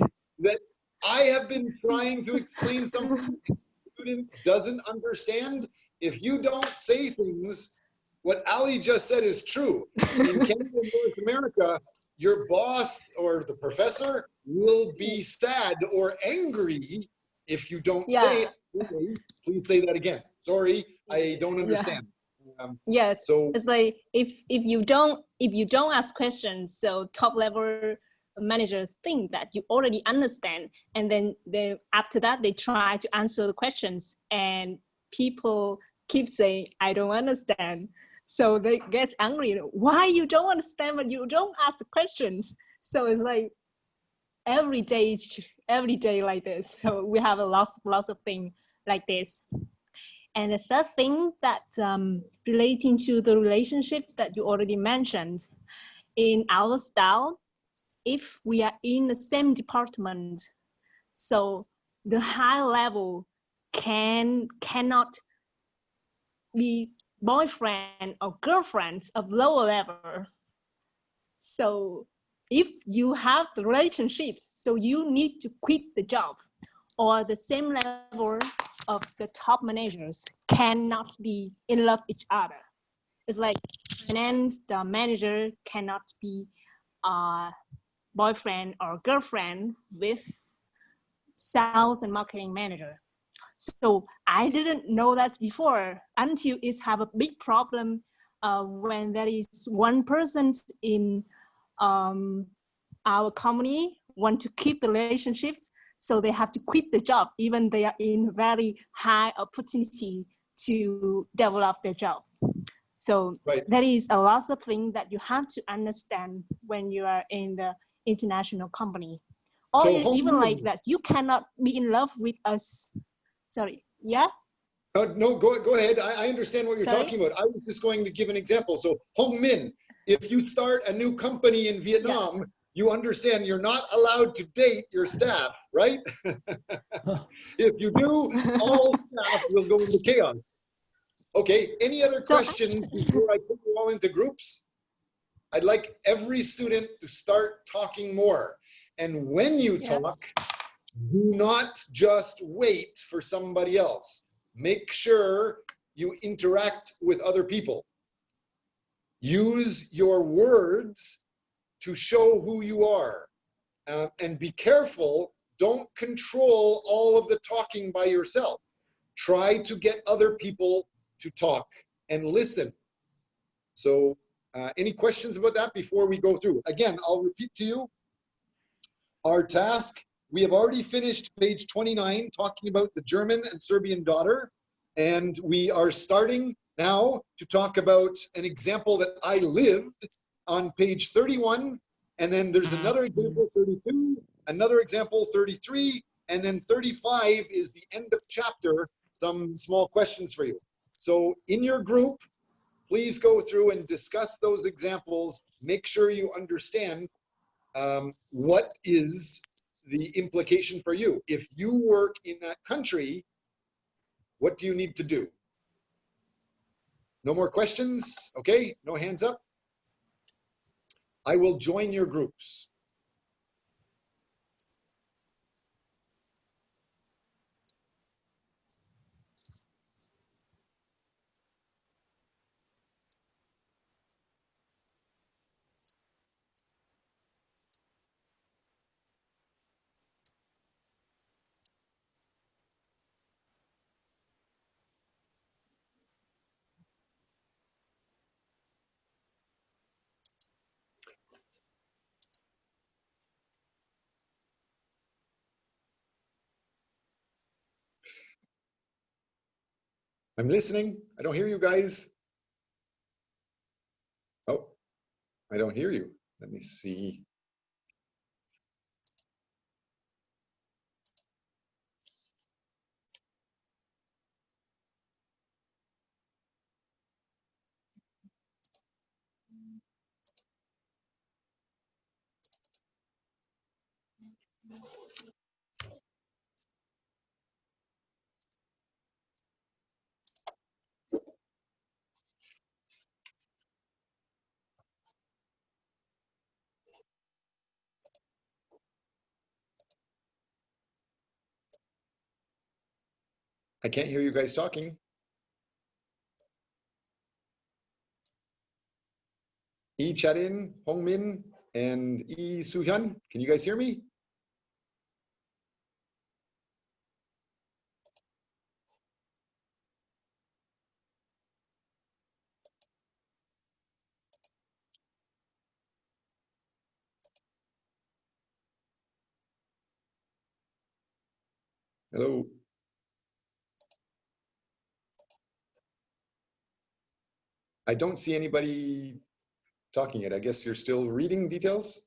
that I have been trying to explain something, the student doesn't understand, if you don't say things, what Ali just said is true. In Canada and North America, your boss or the professor will be sad or angry if you don't say, okay, please say that again. Sorry, I don't understand. Yes. So it's like if you don't ask questions, so top level managers think that you already understand, and then after that they try to answer the questions, and people keep saying I don't understand. So they get angry. Why you don't understand but you don't ask the questions? So it's like every day like this. So we have a lot of things like this. And the third thing that relating to the relationships that you already mentioned, in our style, if we are in the same department, so the high level cannot be boyfriend or girlfriends of lower level. So if you have the relationships, so you need to quit the job, or the same level of the top managers cannot be in love with each other. It's like finance, the manager cannot be boyfriend or girlfriend with sales and marketing manager. So I didn't know that before until it's have a big problem when there is one person in our company want to keep the relationships, so they have to quit the job even they are in very high opportunity to develop their job. So there is a lot of things that you have to understand when you are in the international company. Or so even like that, you cannot be in love with us. Sorry, yeah? No, go ahead. I understand what you're talking about. I was just going to give an example. So Hong Min, if you start a new company in Vietnam, you understand you're not allowed to date your staff, right? If you do, all staff will go into chaos. Okay, any other questions before I put you all into groups? I'd like every student to start talking more. And when you talk, do not just wait for somebody else. Make sure you interact with other people. Use your words to show who you are. And be careful, don't control all of the talking by yourself. Try to get other people to talk and listen. So any questions about that before we go through? Again, I'll repeat to you our task. We have already finished page 29, talking about the German and Serbian daughter. And we are starting now to talk about an example that I lived on page 31. And then there's another example, 32, another example, 33, and then 35 is the end of chapter, some small questions for you. So in your group, please go through and discuss those examples. Make sure you understand what is the implication for you. If you work in that country, What do you need to do? No more questions? Okay, no hands up. I will join your groups. I'm listening. I don't hear you guys. Oh, I don't hear you. Let me see. I can't hear you guys talking. Yi Charin, Hongmin, and Yi Suhyun, can you guys hear me? Hello. I don't see anybody talking yet. I guess you're still reading details.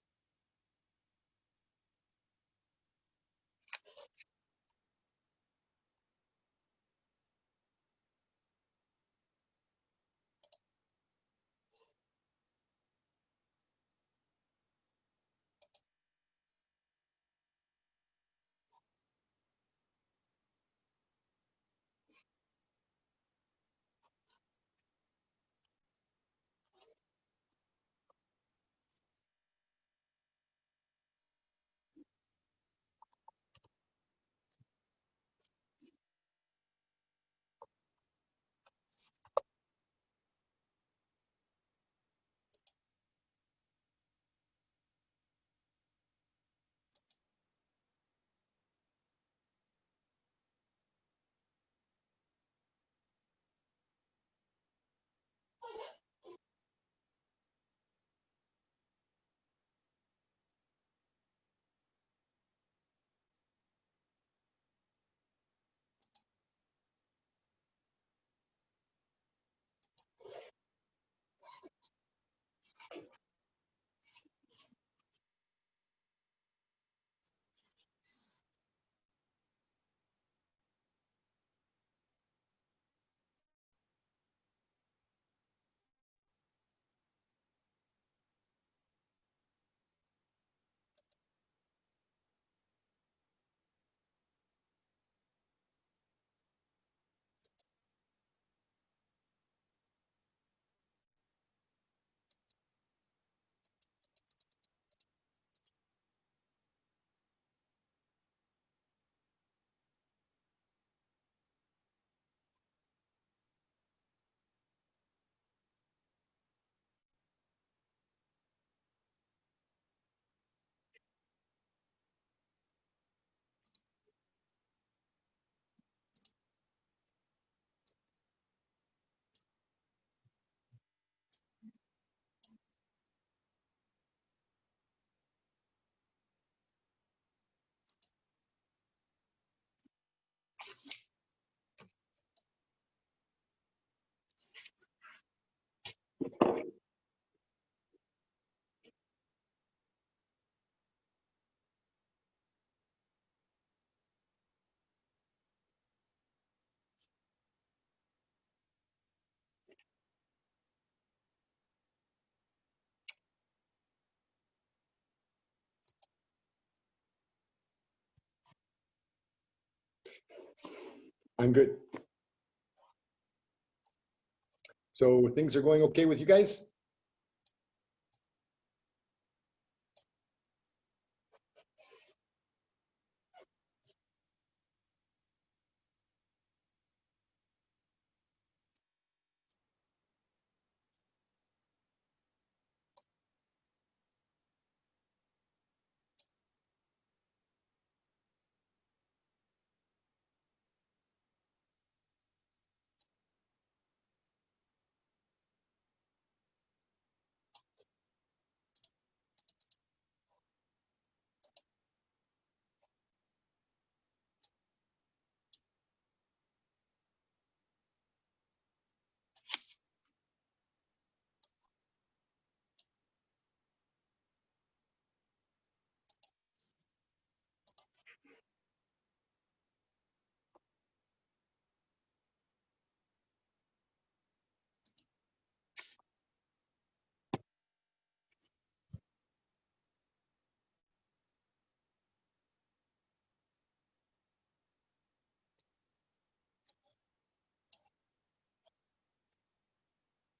I'm good. So things are going okay with you guys?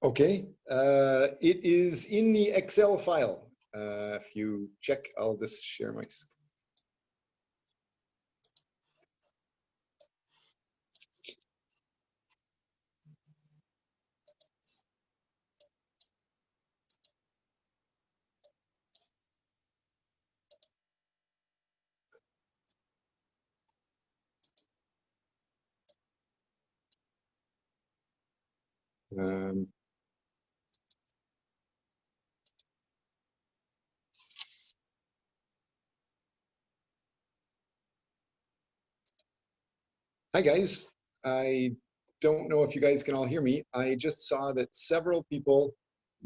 Okay, it is in the Excel file. If you check, I'll just share my screen. Hi guys, I don't know if you guys can all hear me. I just saw that several people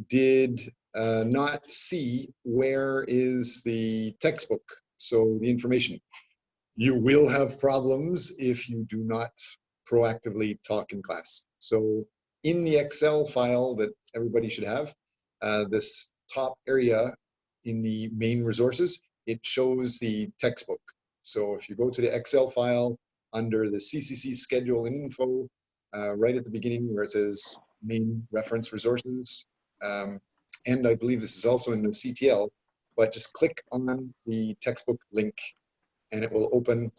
did not see where is the textbook, so the information. You will have problems if you do not proactively talk in class. So in the Excel file that everybody should have, this top area in the main resources, it shows the textbook. So if you go to the Excel file under the CCC schedule and info, right at the beginning where it says main reference resources, and I believe this is also in the CTL, but just click on the textbook link and it will open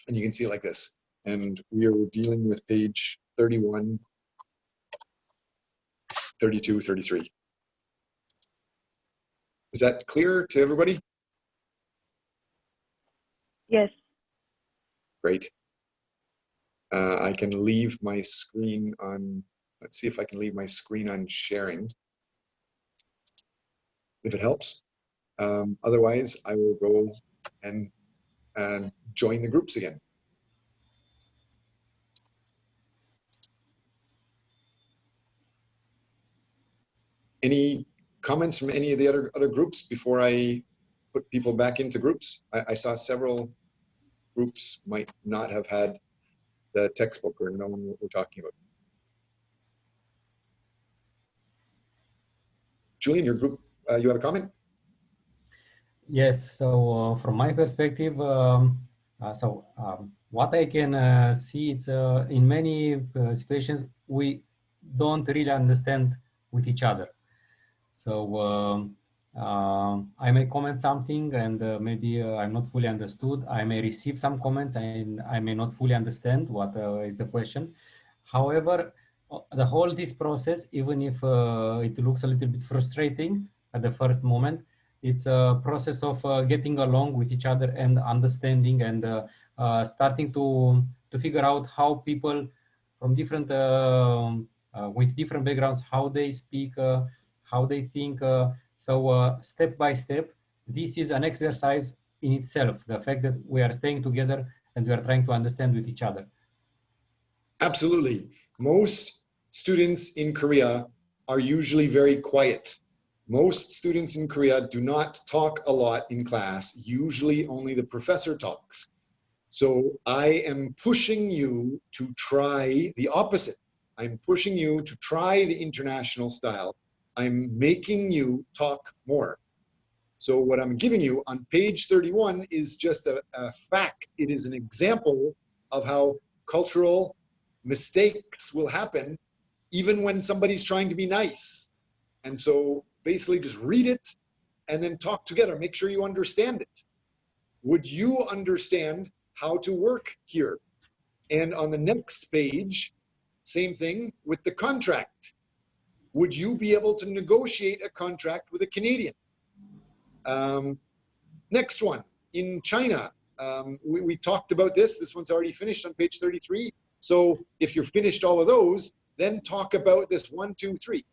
and you can see it like this. And we are dealing with page 31, 32, 33. Is that clear to everybody? Yes. Great. I can leave my screen on, let's see if I can leave my screen on sharing, if it helps. Otherwise, I will go and join the groups again. Any comments from any of the other groups before I put people back into groups? I saw several groups might not have had the textbook or known what we're talking about. Julian, your group, you have a comment? Yes, so from my perspective, what I can see, it's in many situations, we don't really understand with each other. So I may comment something and maybe I'm not fully understood. I may receive some comments and I may not fully understand what is the question. However, this process, even if it looks a little bit frustrating at the first moment, it's a process of getting along with each other and understanding and starting to figure out how people from different with different backgrounds, how they speak, how they think. So step by step, this is an exercise in itself. The fact that we are staying together and we are trying to understand with each other. Absolutely. Most students in Korea are usually very quiet. Most students in Korea do not talk a lot in class. Usually only the professor talks. So I am pushing you to try the opposite. I'm pushing you to try the international style. I'm making you talk more. So what I'm giving you on page 31 is just a fact. It is an example of how cultural mistakes will happen even when somebody's trying to be nice. And so basically just read it and then talk together. Make sure you understand it. Would you understand how to work here? And on the next page, same thing with the contract. Would you be able to negotiate a contract with a Canadian? Next one, in China, we talked about this. This one's already finished on page 33. So if you're finished all of those, then talk about this 1, 2, 3.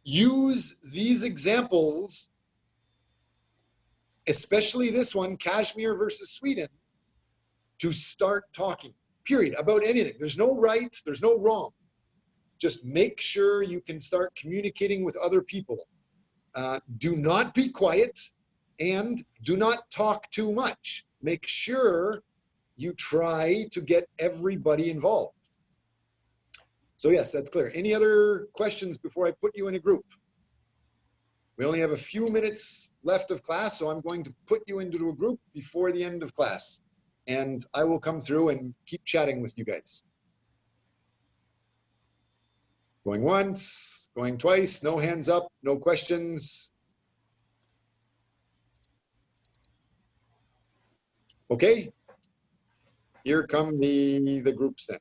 Use these examples, especially this one, Kashmir versus Sweden, to start talking, period, about anything. There's no right, there's no wrong. Just make sure you can start communicating with other people. Do not be quiet and do not talk too much. Make sure you try to get everybody involved. So yes, that's clear. Any other questions before I put you in a group? We only have a few minutes left of class, so I'm going to put you into a group before the end of class. And I will come through and keep chatting with you guys. Going once, going twice, no hands up, no questions. Okay, here come the groups then.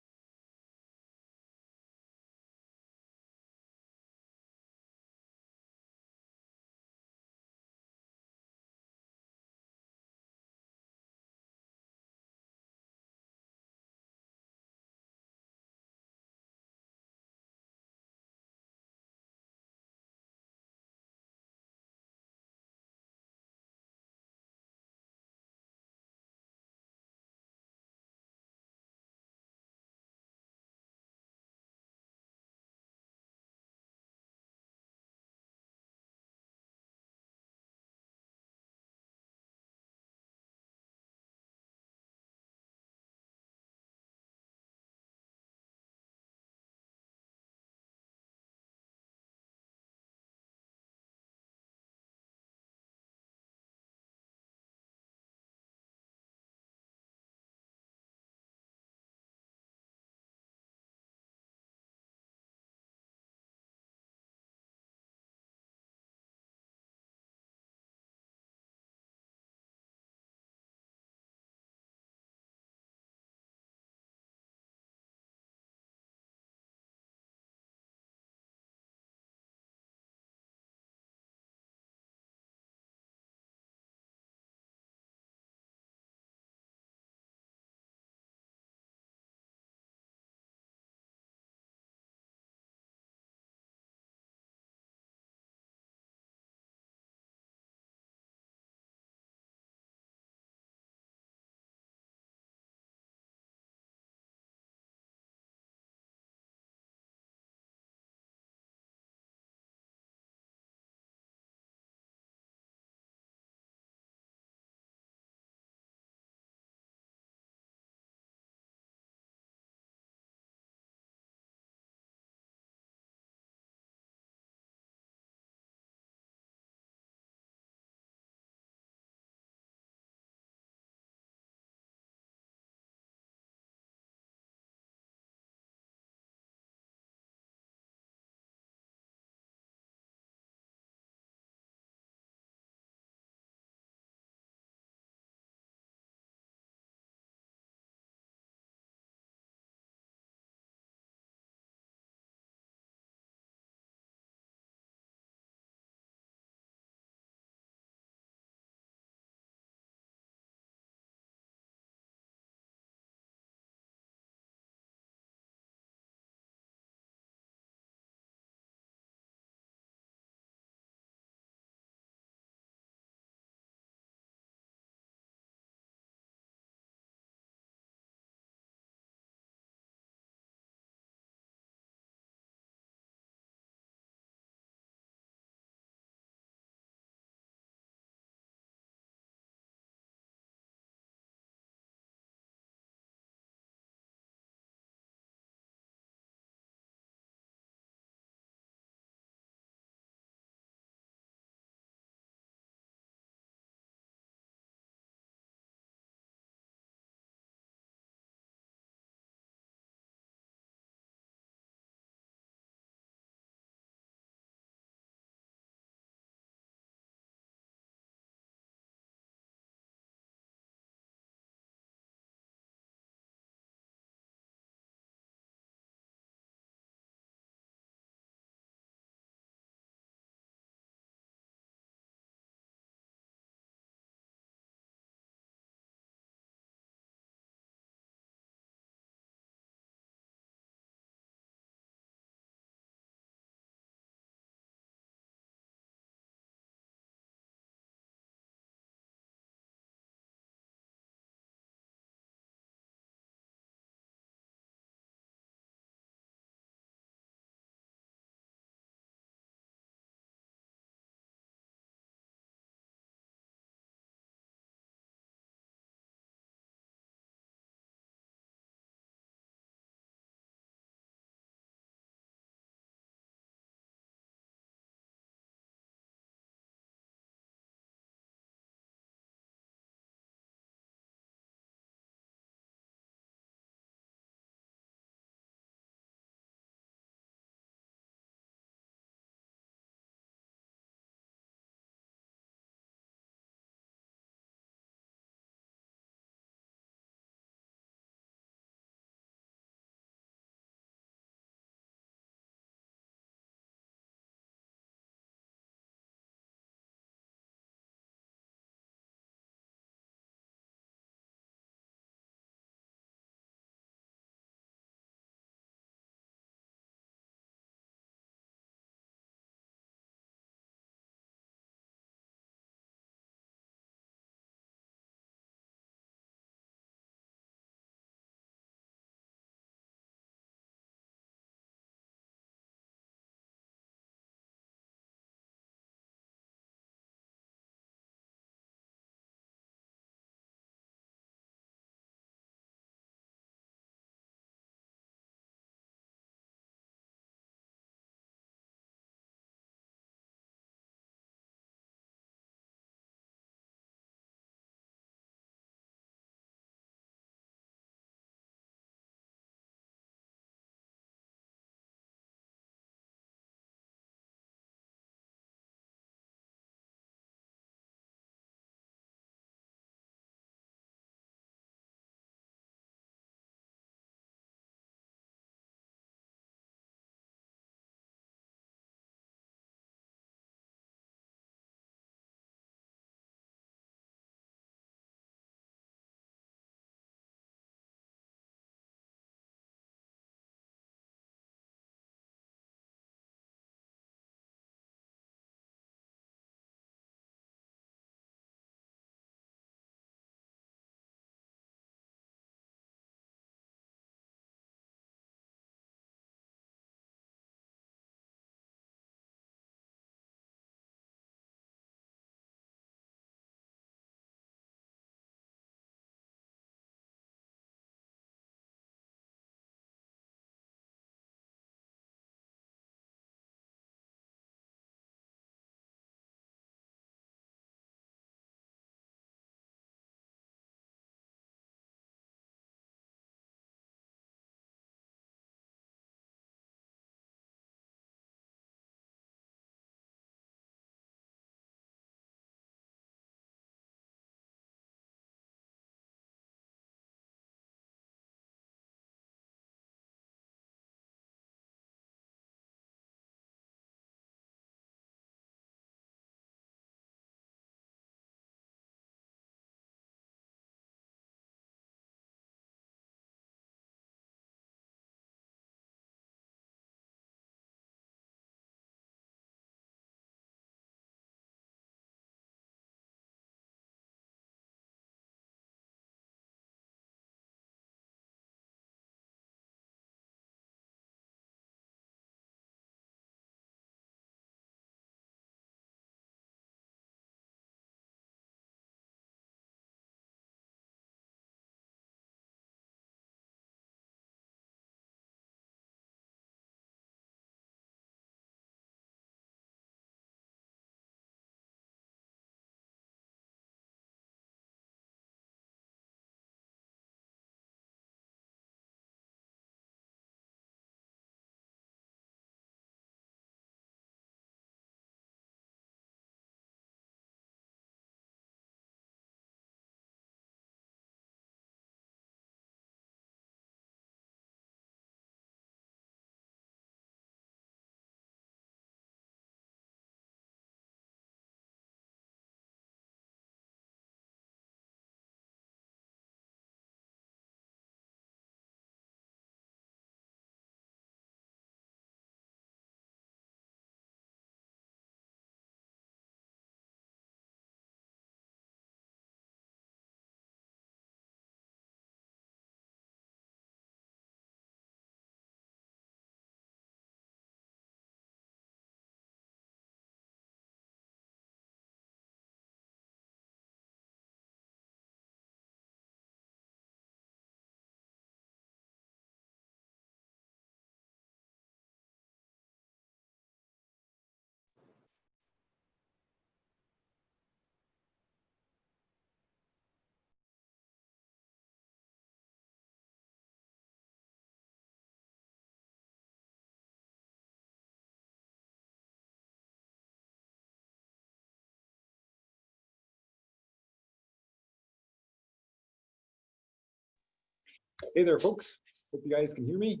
Hey there, folks. Hope you guys can hear me.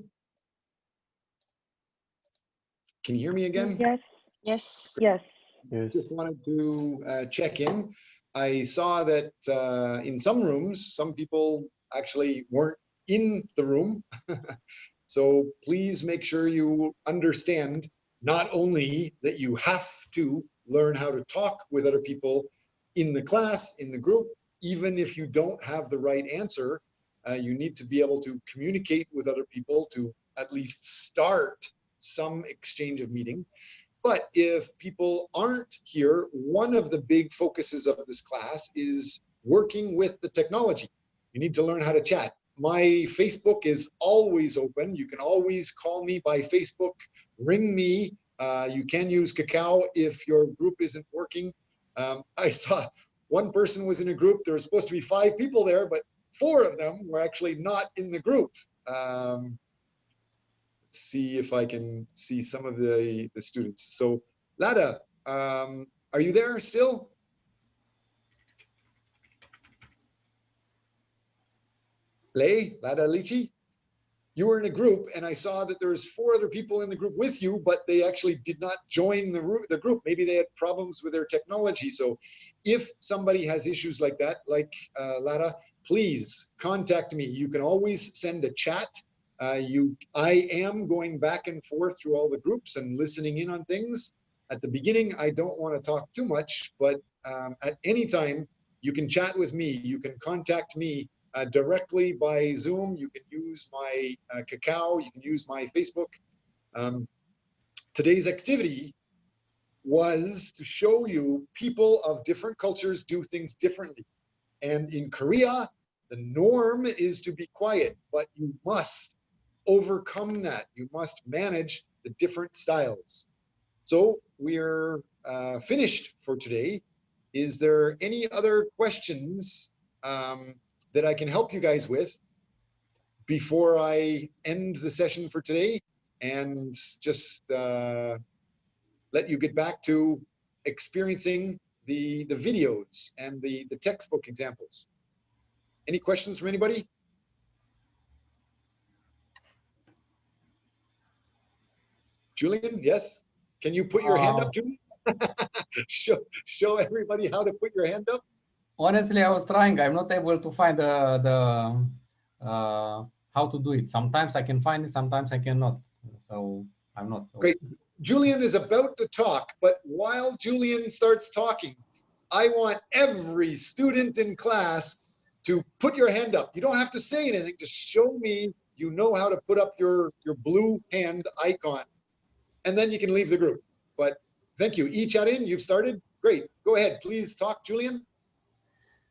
Can you hear me again? Yes. Yes. Yes. Yes. Just wanted to check in. I saw that in some rooms, some people actually weren't in the room. So please make sure you understand not only that you have to learn how to talk with other people in the class, in the group, even if you don't have the right answer, you need to be able to communicate with other people to at least start some exchange of meaning. But if people aren't here, one of the big focuses of this class is working with the technology. You need to learn how to chat. My Facebook is always open. You can always call me by Facebook, ring me. You can use Kakao if your group isn't working. I saw one person was in a group. There were supposed to be 5 people there, but 4 of them were actually not in the group. See if I can see some of the students. So Lada, are you there still? Lada Lichi? You were in a group and I saw that there was 4 other people in the group with you, but they actually did not join the group. Maybe they had problems with their technology. So if somebody has issues like that, like Lada, please contact me. You can always send a chat. I am going back and forth through all the groups and listening in on things. At the beginning, I don't want to talk too much, but at any time, you can chat with me. You can contact me directly by Zoom. You can use my Kakao. You can use my Facebook. Today's activity was to show you people of different cultures do things differently. And in Korea, the norm is to be quiet, but you must overcome that. You must manage the different styles. So we're finished for today. Is there any other questions that I can help you guys with before I end the session for today and just let you get back to experiencing the videos and the textbook examples? Any questions from anybody? Julian, yes? Can you put your hand up, Julian? show everybody how to put your hand up. Honestly, I was trying. I'm not able to find how to do it. Sometimes I can find it, sometimes I cannot. So I'm not. Great. Julian is about to talk, but while Julian starts talking, I want every student in class to put your hand up. You don't have to say anything. Just show me you know how to put up your blue hand icon, and then you can leave the group. But thank you. Charin, you've started? Great. Go ahead. Please talk, Julian.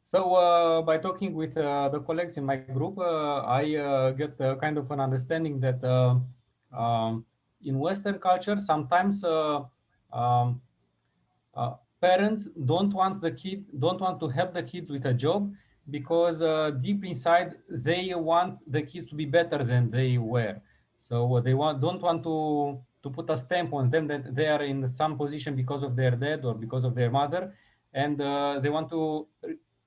So by talking with the colleagues in my group, I get kind of an understanding that in Western culture, sometimes parents don't want to help the kids with a job because deep inside they want the kids to be better than they were. So they don't want to put a stamp on them that they are in some position because of their dad or because of their mother, and they want to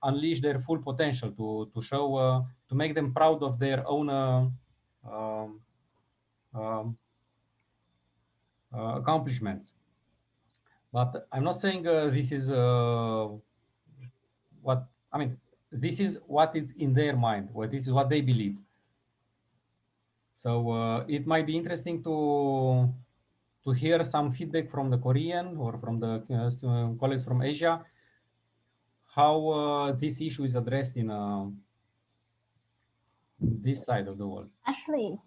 unleash their full potential to show to make them proud of their own accomplishments. But I'm not saying this is what I mean. This is what is in their mind, or this is what they believe. So it might be interesting to hear some feedback from the Korean or from the colleagues from Asia, how this issue is addressed in this side of the world. Actually,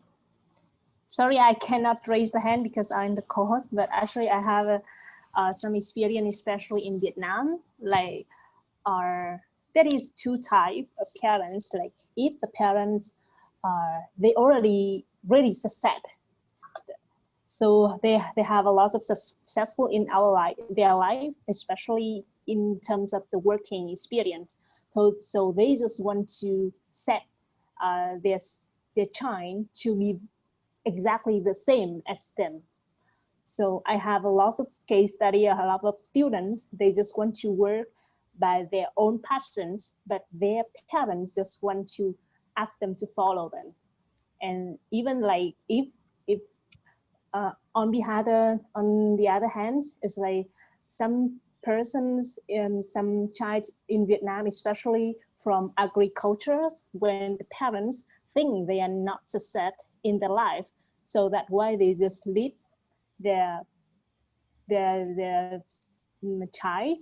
sorry, I cannot raise the hand because I'm the co-host, but actually I have some experience, especially in Vietnam. Like, there is 2 types of parents. Like, if the parents they already really success, so they have a lot of successful in their life, especially in terms of the working experience. So they just want to set their child to be exactly the same as them. So I have a lot of case study, a lot of students, they just want to work by their own passions, but their parents just want to ask them to follow them. And even like if on the other hand, it's like some persons and some child in Vietnam, especially from agricultures, when the parents think they are not success in their life, so that's why they just lead their child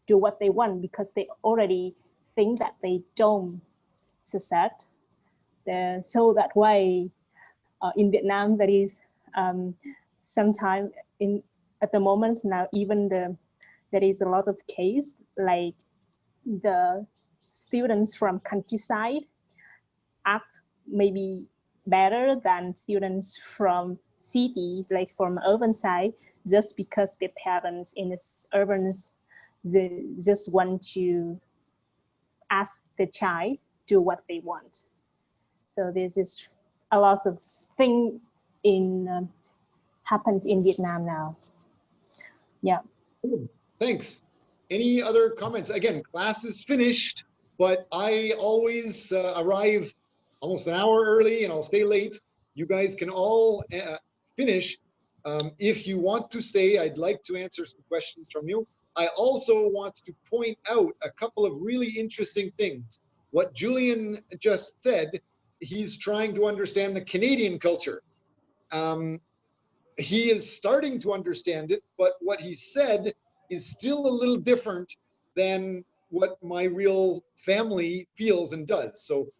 do what they want, because they already think that they don't succeed. So that why in Vietnam there is sometime at the moment now, even there is a lot of case like the students from countryside act maybe better than students from city, like from urban side, just because their parents in this urban they just want to ask the child do what they want. So there's this a lot of thing in happened in Vietnam now. Yeah. Thanks. Any other comments? Again, class is finished, but I always arrive almost an hour early and I'll stay late. You guys can all finish. If you want to stay, I'd like to answer some questions from you. I also want to point out a couple of really interesting things. What Julian just said, he's trying to understand the Canadian culture. He is starting to understand it, but what he said is still a little different than what my real family feels and does. So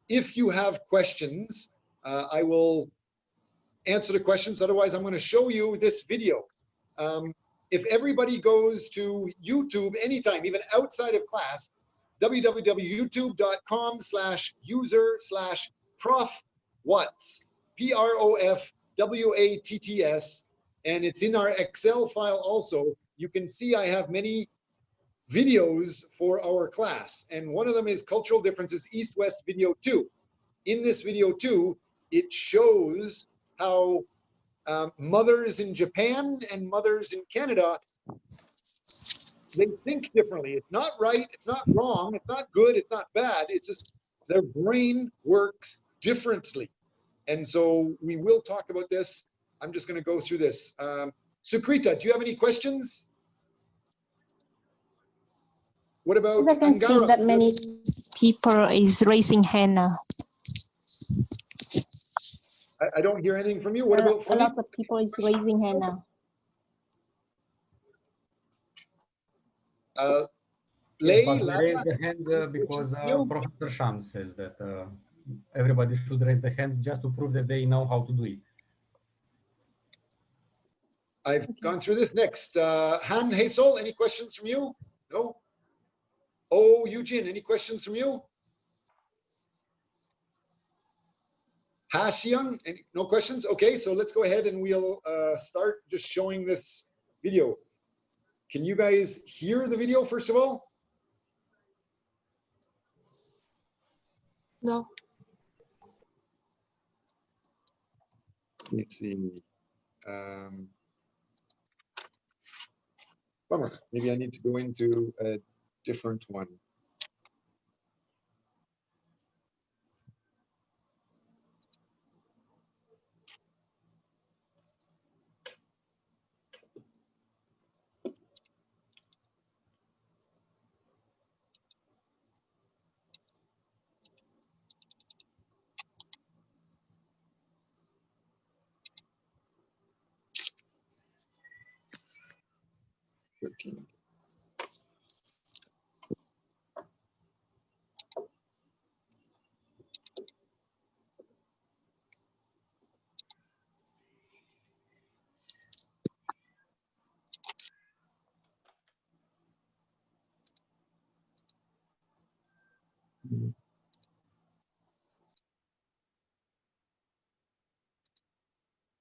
if you have questions, I will answer the questions. Otherwise, I'm going to show you this video. If everybody goes to YouTube anytime, even outside of class, www.youtube.com/user/profwatts, PROFWATTS, and it's in our Excel file also. You can see I have many videos for our class, and one of them is Cultural Differences East-West Video 2. In this video 2, it shows how mothers in Japan and mothers in Canada, they think differently. It's not right, it's not wrong, it's not good, it's not bad. It's just their brain works differently. And so we will talk about this. I'm just going to go through this. Sukrita, do you have any questions? What about I can see Angara? that many people is raising hand now. I don't hear anything from you. What about a Philippe? lot of people is raising hand now. Yes, but we raise the hands because Professor Sham says that everybody should raise the hand just to prove that they know how to do it. I've gone through this. Next, Han Hazel, any questions from you? No? Oh, Eugene, any questions from you? Ha Xiang, no questions? Okay, so let's go ahead and we'll start just showing this video. Can you guys hear the video, first of all? No. Let's see. Bummer. Maybe I need to go into a different one.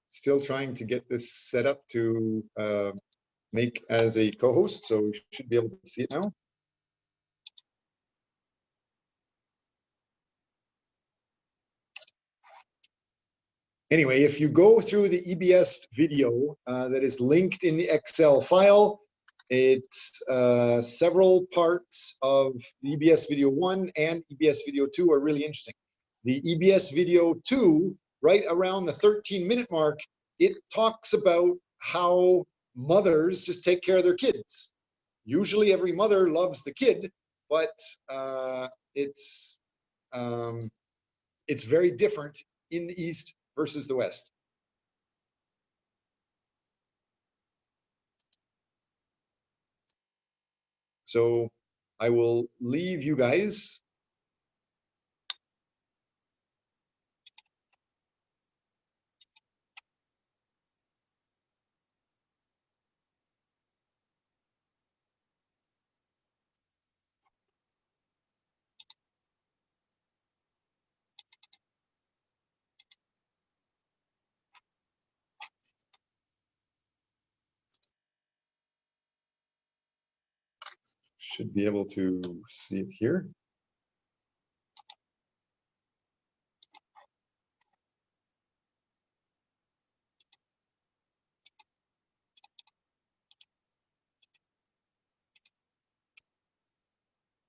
Still trying to get this set up to make as a co-host, so you should be able to see it now. Anyway, if you go through the EBS video that is linked in the Excel file, It's several parts of EBS video 1 and EBS video 2 are really interesting. The EBS video 2, right around the 13-minute mark, it talks about how mothers just take care of their kids. Usually every mother loves the kid, but it's very different in the East versus the West. So I will leave you guys. Should be able to see it here.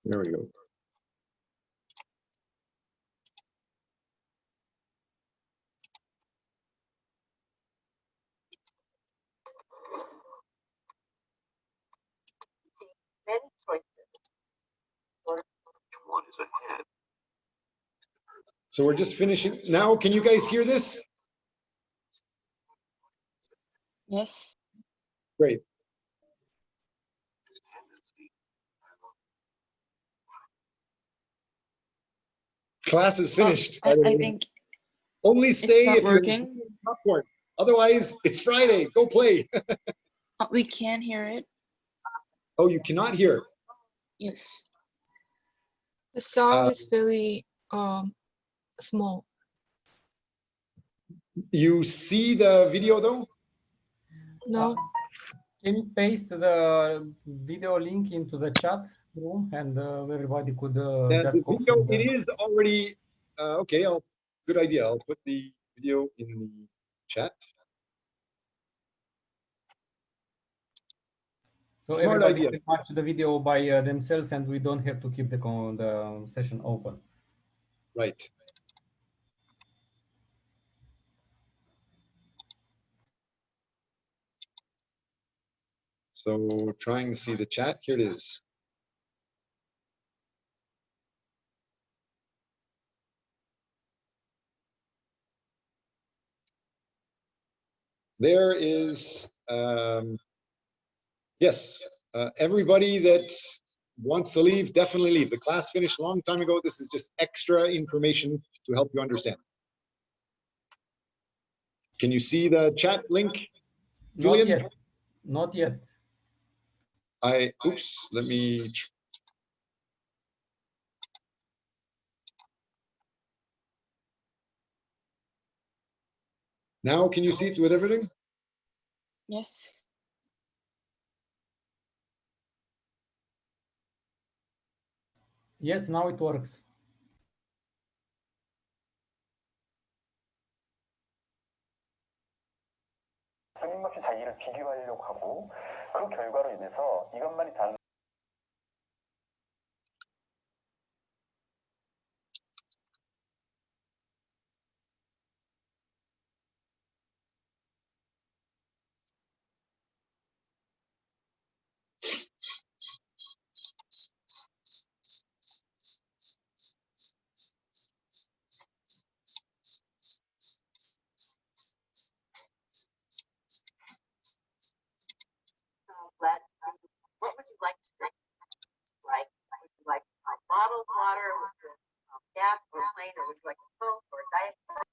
There we go. So we're just finishing now. Can you guys hear this? Yes. Great. Class is finished. I think only stay not if you're working. popcorn. Otherwise, it's Friday. Go play. We can hear it. Oh, you cannot hear. Yes. The sound is very small. You see the video though? No. Can you paste the video link into the chat room and everybody could just The copy video, the... it is already, okay, good idea. I'll put the video in the chat. So Smart everybody idea. can watch the video by themselves and we don't have to keep the session open. Right. So trying to see the chat, here it is. There is, yes, everybody that wants to leave, definitely leave. The class finished a long time ago. This is just extra information to help you understand. Can you see the chat link, Julian? Not yet. Not yet. Oops, let me. Now, can you see it with everything? Yes. Yes, now it works. 끊임없이 자기를 비교하려고 하고 그 결과로 인해서 이것만이 다른 what would you like to drink? Like, would you like bottled water, gas, or plain, or would you like a Coke or a Diet Coke?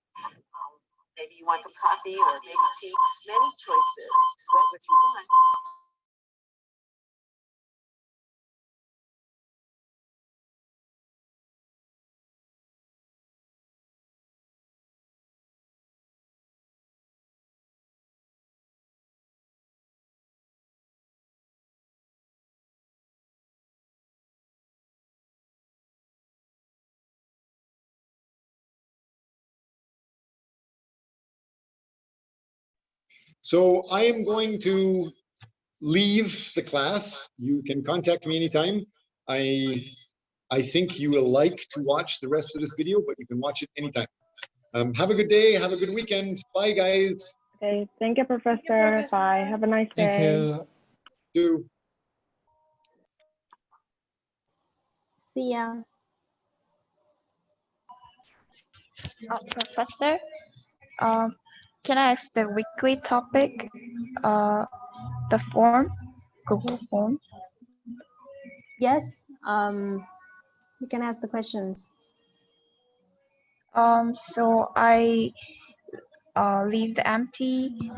Maybe you want some coffee or maybe tea. Many choices. What would you want? So I am going to leave the class, you can contact me anytime. I think you will like to watch the rest of this video, but you can watch it anytime. Have a good day. Have a good weekend. Bye, guys. Okay, thank you, Professor. Bye. Have a nice Thank day. you. See ya. Professor, can I ask the weekly topic, the form, Google form? Yes, you can ask the questions. So I leave the empty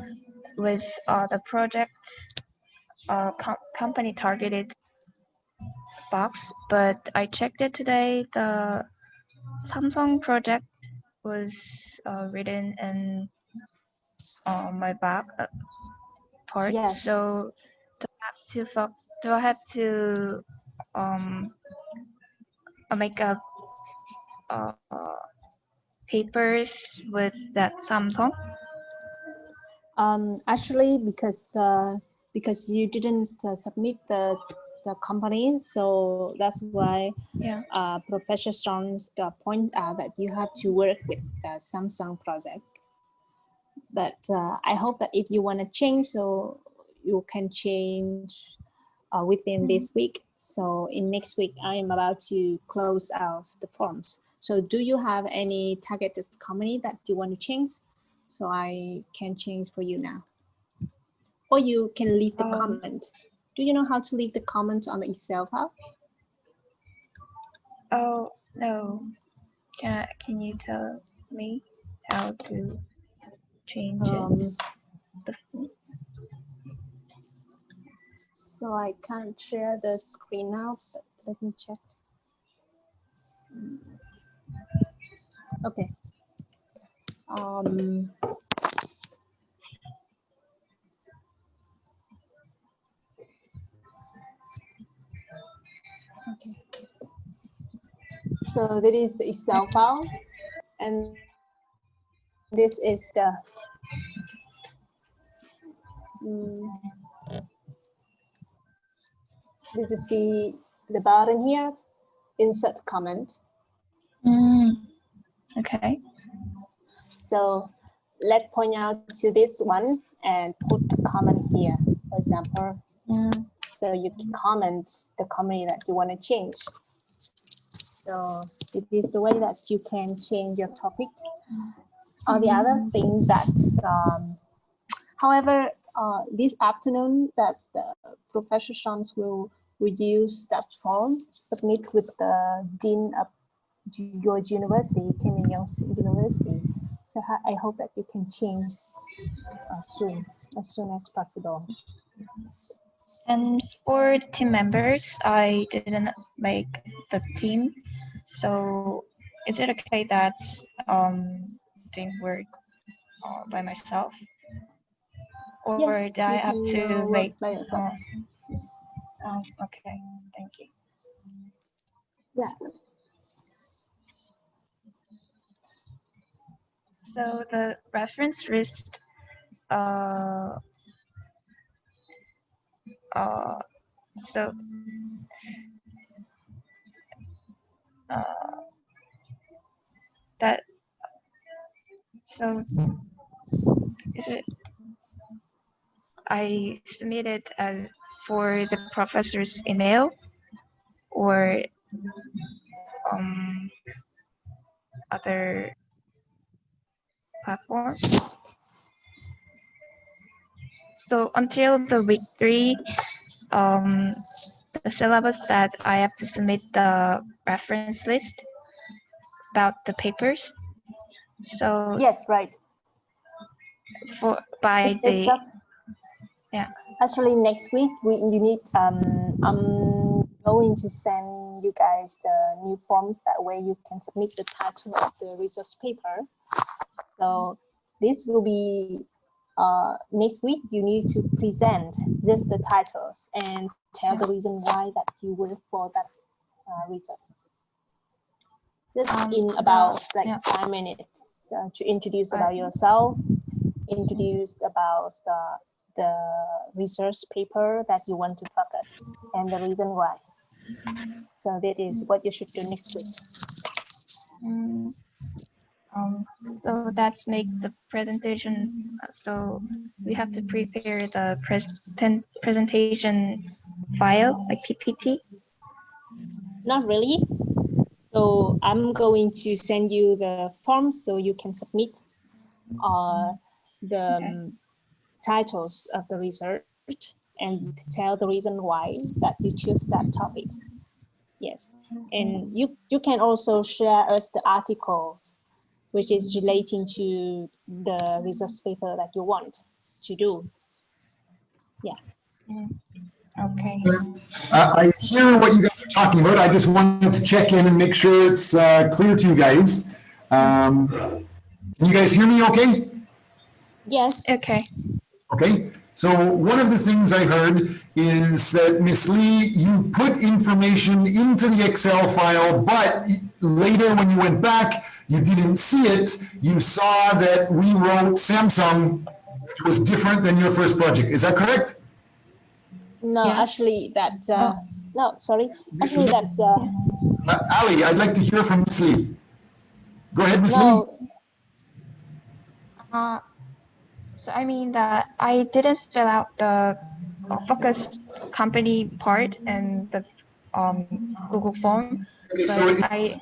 with the project company targeted box, but I checked it today. The Samsung project was written in my back part. Yes. So do I have to make a papers with that Samsung? Actually, because you didn't submit the company, so that's why Professor Strong's point out that you have to work with the Samsung project. But I hope that if you want to change, so you can change within this week. So in next week, I am about to close out the forms. So do you have any targeted company that you want to change? So I can change for you now. Or you can leave the comment. Do you know how to leave the comment on the Excel file? Oh, no. Can you tell me how to change it? So I can't share the screen now, but let me check. Okay. Okay. So that is the Excel file, and this is the did you see the button here? Insert comment. Okay. So let's point out to this one and put the comment here, for example. So you can comment the company that you want to change. So it is the way that you can change your topic. Or the other thing that, however, this afternoon, that the Professor Shams will reduce that form, submit with the Dean of your university, Kim Il-sung's university. So I hope that you can change as soon as possible. And for the team members, I didn't make the team. So is it okay that doing work by myself? Or Yes, do I have to make by yourself? Okay, thank you. Yeah. So the reference list, so that, so is it, I submitted for the professor's email or other platform? So until the week 3, the syllabus said I have to submit the reference list about the papers. So yes, right. By the Actually, next week you need. I'm going to send you guys the new forms. That way you can submit the title of the research paper. So this will be next week. You need to present just the titles and tell the reason why that you work for that research. Just in about 5 minutes to introduce about yourself, introduce about the research paper that you want to focus and the reason why. So that is what you should do next week. So that's make the presentation. So we have to prepare the presentation file, like PPT. Not really. So I'm going to send you the form so you can submit the titles of the research and tell the reason why that you choose that topics. Yes, and you can also share us the articles which is relating to the research paper that you want to do. Yeah. Okay. I hear what you guys are talking about. I just wanted to check in and make sure it's clear to you guys. Can you guys hear me okay? Yes. Okay. Okay. So one of the things I heard is that Miss Lee, you put information into the Excel file, but later when you went back, you didn't see it. You saw that we wrote Samsung, which was different than your first project. Is that correct? No, Yes. actually that, no, sorry. Actually that's, Ali, I'd like to hear from Miss Lee. Go ahead, Miss no. Lee. So I mean that I didn't fill out the focus company part and the Google form. Okay, but so I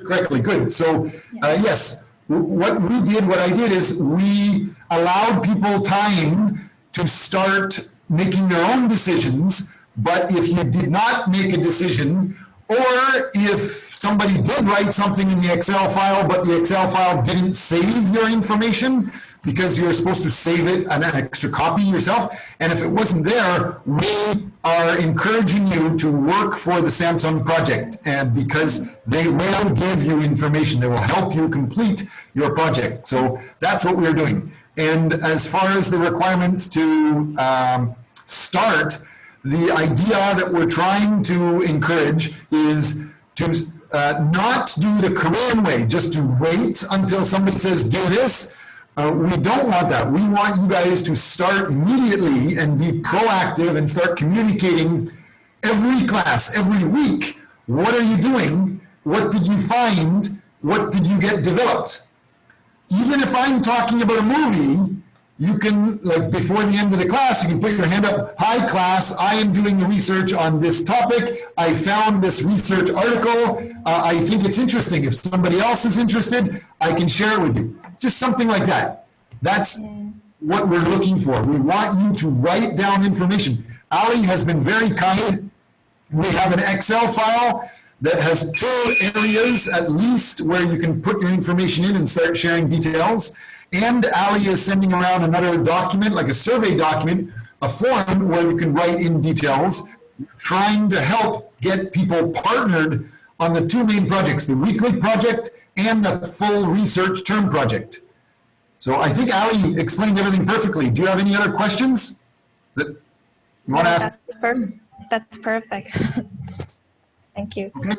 correctly, good. So yes, what I did is we allowed people time to start making their own decisions. But if you did not make a decision, or if somebody did write something in the Excel file, but the Excel file didn't save your information, because you're supposed to save it an extra copy yourself. And if it wasn't there, we are encouraging you to work for the Samsung project, and because they will give you information, they will help you complete your project. So that's what we're doing. And as far as the requirements to start, the idea that we're trying to encourage is to not do the Korean way, just to wait until somebody says, do this. We don't want that. We want you guys to start immediately and be proactive and start communicating every class, every week. What are you doing? What did you find? What did you get developed? Even if I'm talking about a movie, you can, like before the end of the class, you can put your hand up. Hi class, I am doing the research on this topic. I found this research article. I think it's interesting. If somebody else is interested, I can share it with you. Just something like that. That's what we're looking for. We want you to write down information. Ali has been very kind. We have an Excel file that has 2 areas at least where you can put your information in and start sharing details. And Ali is sending around another document, like a survey document, a form where you can write in details, trying to help get people partnered on the 2 main projects, the weekly project and the full research term project. So I think Ali explained everything perfectly. Do you have any other questions that you want to ask? That's perfect. Thank you. Okay.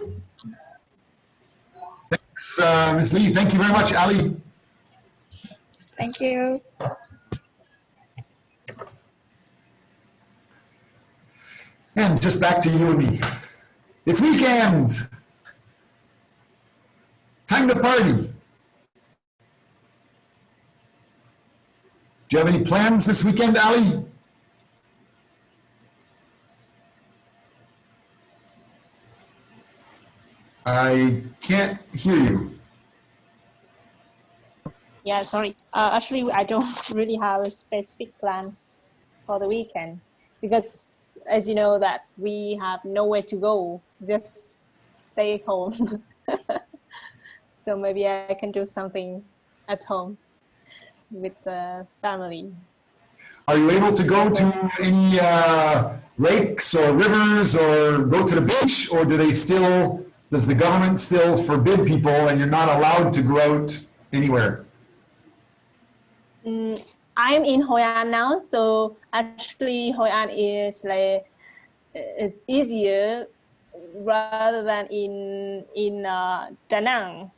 Thanks, Ms. Lee. Thank you very much, Ali. Thank you. And just back to you and me. It's weekend. Time to party. Do you have any plans this weekend, Ali? I can't hear you. Yeah, sorry. Actually, I don't really have a specific plan for the weekend because, as you know, that we have nowhere to go, just stay home. So maybe I can do something at home with the family. Are you able to go to any lakes or rivers or go to the beach, or does the government still forbid people and you're not allowed to go out anywhere? I'm in Hoi An now, so actually Hoi An is it's easier rather than in Da Nang.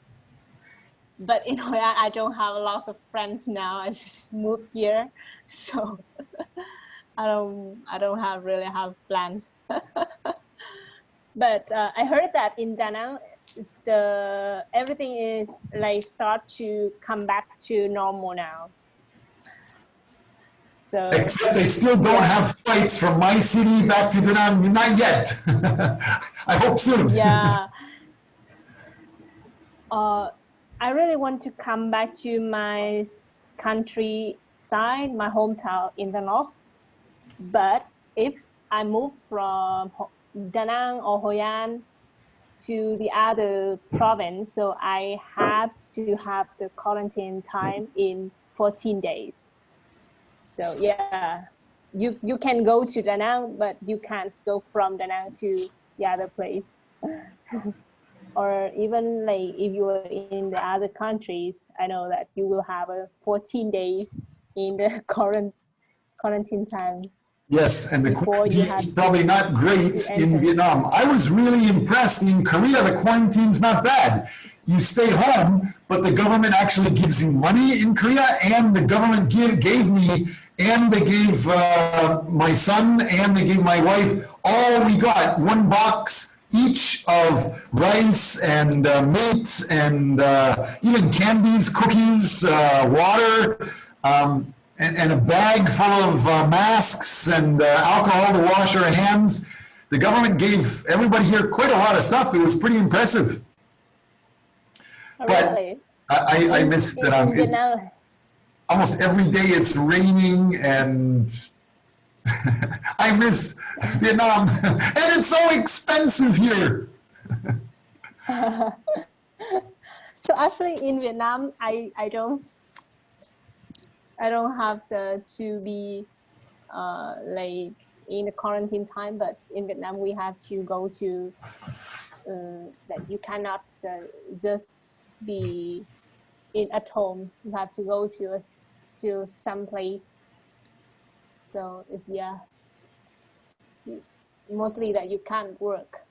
But in Hoi An, I don't have lots of friends now. I just moved here, so I don't really have plans. But I heard that in Da Nang, everything is like start to come back to normal now. So except they still don't have flights from my city back to Da Nang. Not yet. I hope soon. Yeah. I really want to come back to my countryside, my hometown in the north. But if I move from Da Nang or Hoi An to the other province, so I have to have the quarantine time in 14 days. So yeah, you can go to Da Nang, but you can't go from Da Nang to the other place. Or even like if you are in the other countries, I know that you will have a 14 days in the quarantine time. Yes, and the quarantine is probably not great to in enter. Vietnam. I was really impressed. In Korea, the quarantine's not bad. You stay home, but the government actually gives you money in Korea, and the government gave me, and they gave my son, and they gave my wife, all we got, one box each of rice and meat and even candies, cookies, water, and a bag full of masks and alcohol to wash our hands. The government gave everybody here quite a lot of stuff. It was pretty impressive. But really? I missed that. In Vietnam. Almost every day it's raining, and I miss Vietnam. And it's so expensive here. So actually in Vietnam, I don't have to be like in the quarantine time, but in Vietnam we have to go to that you cannot just be at home. You have to go to some place. So it's mostly that you can't work.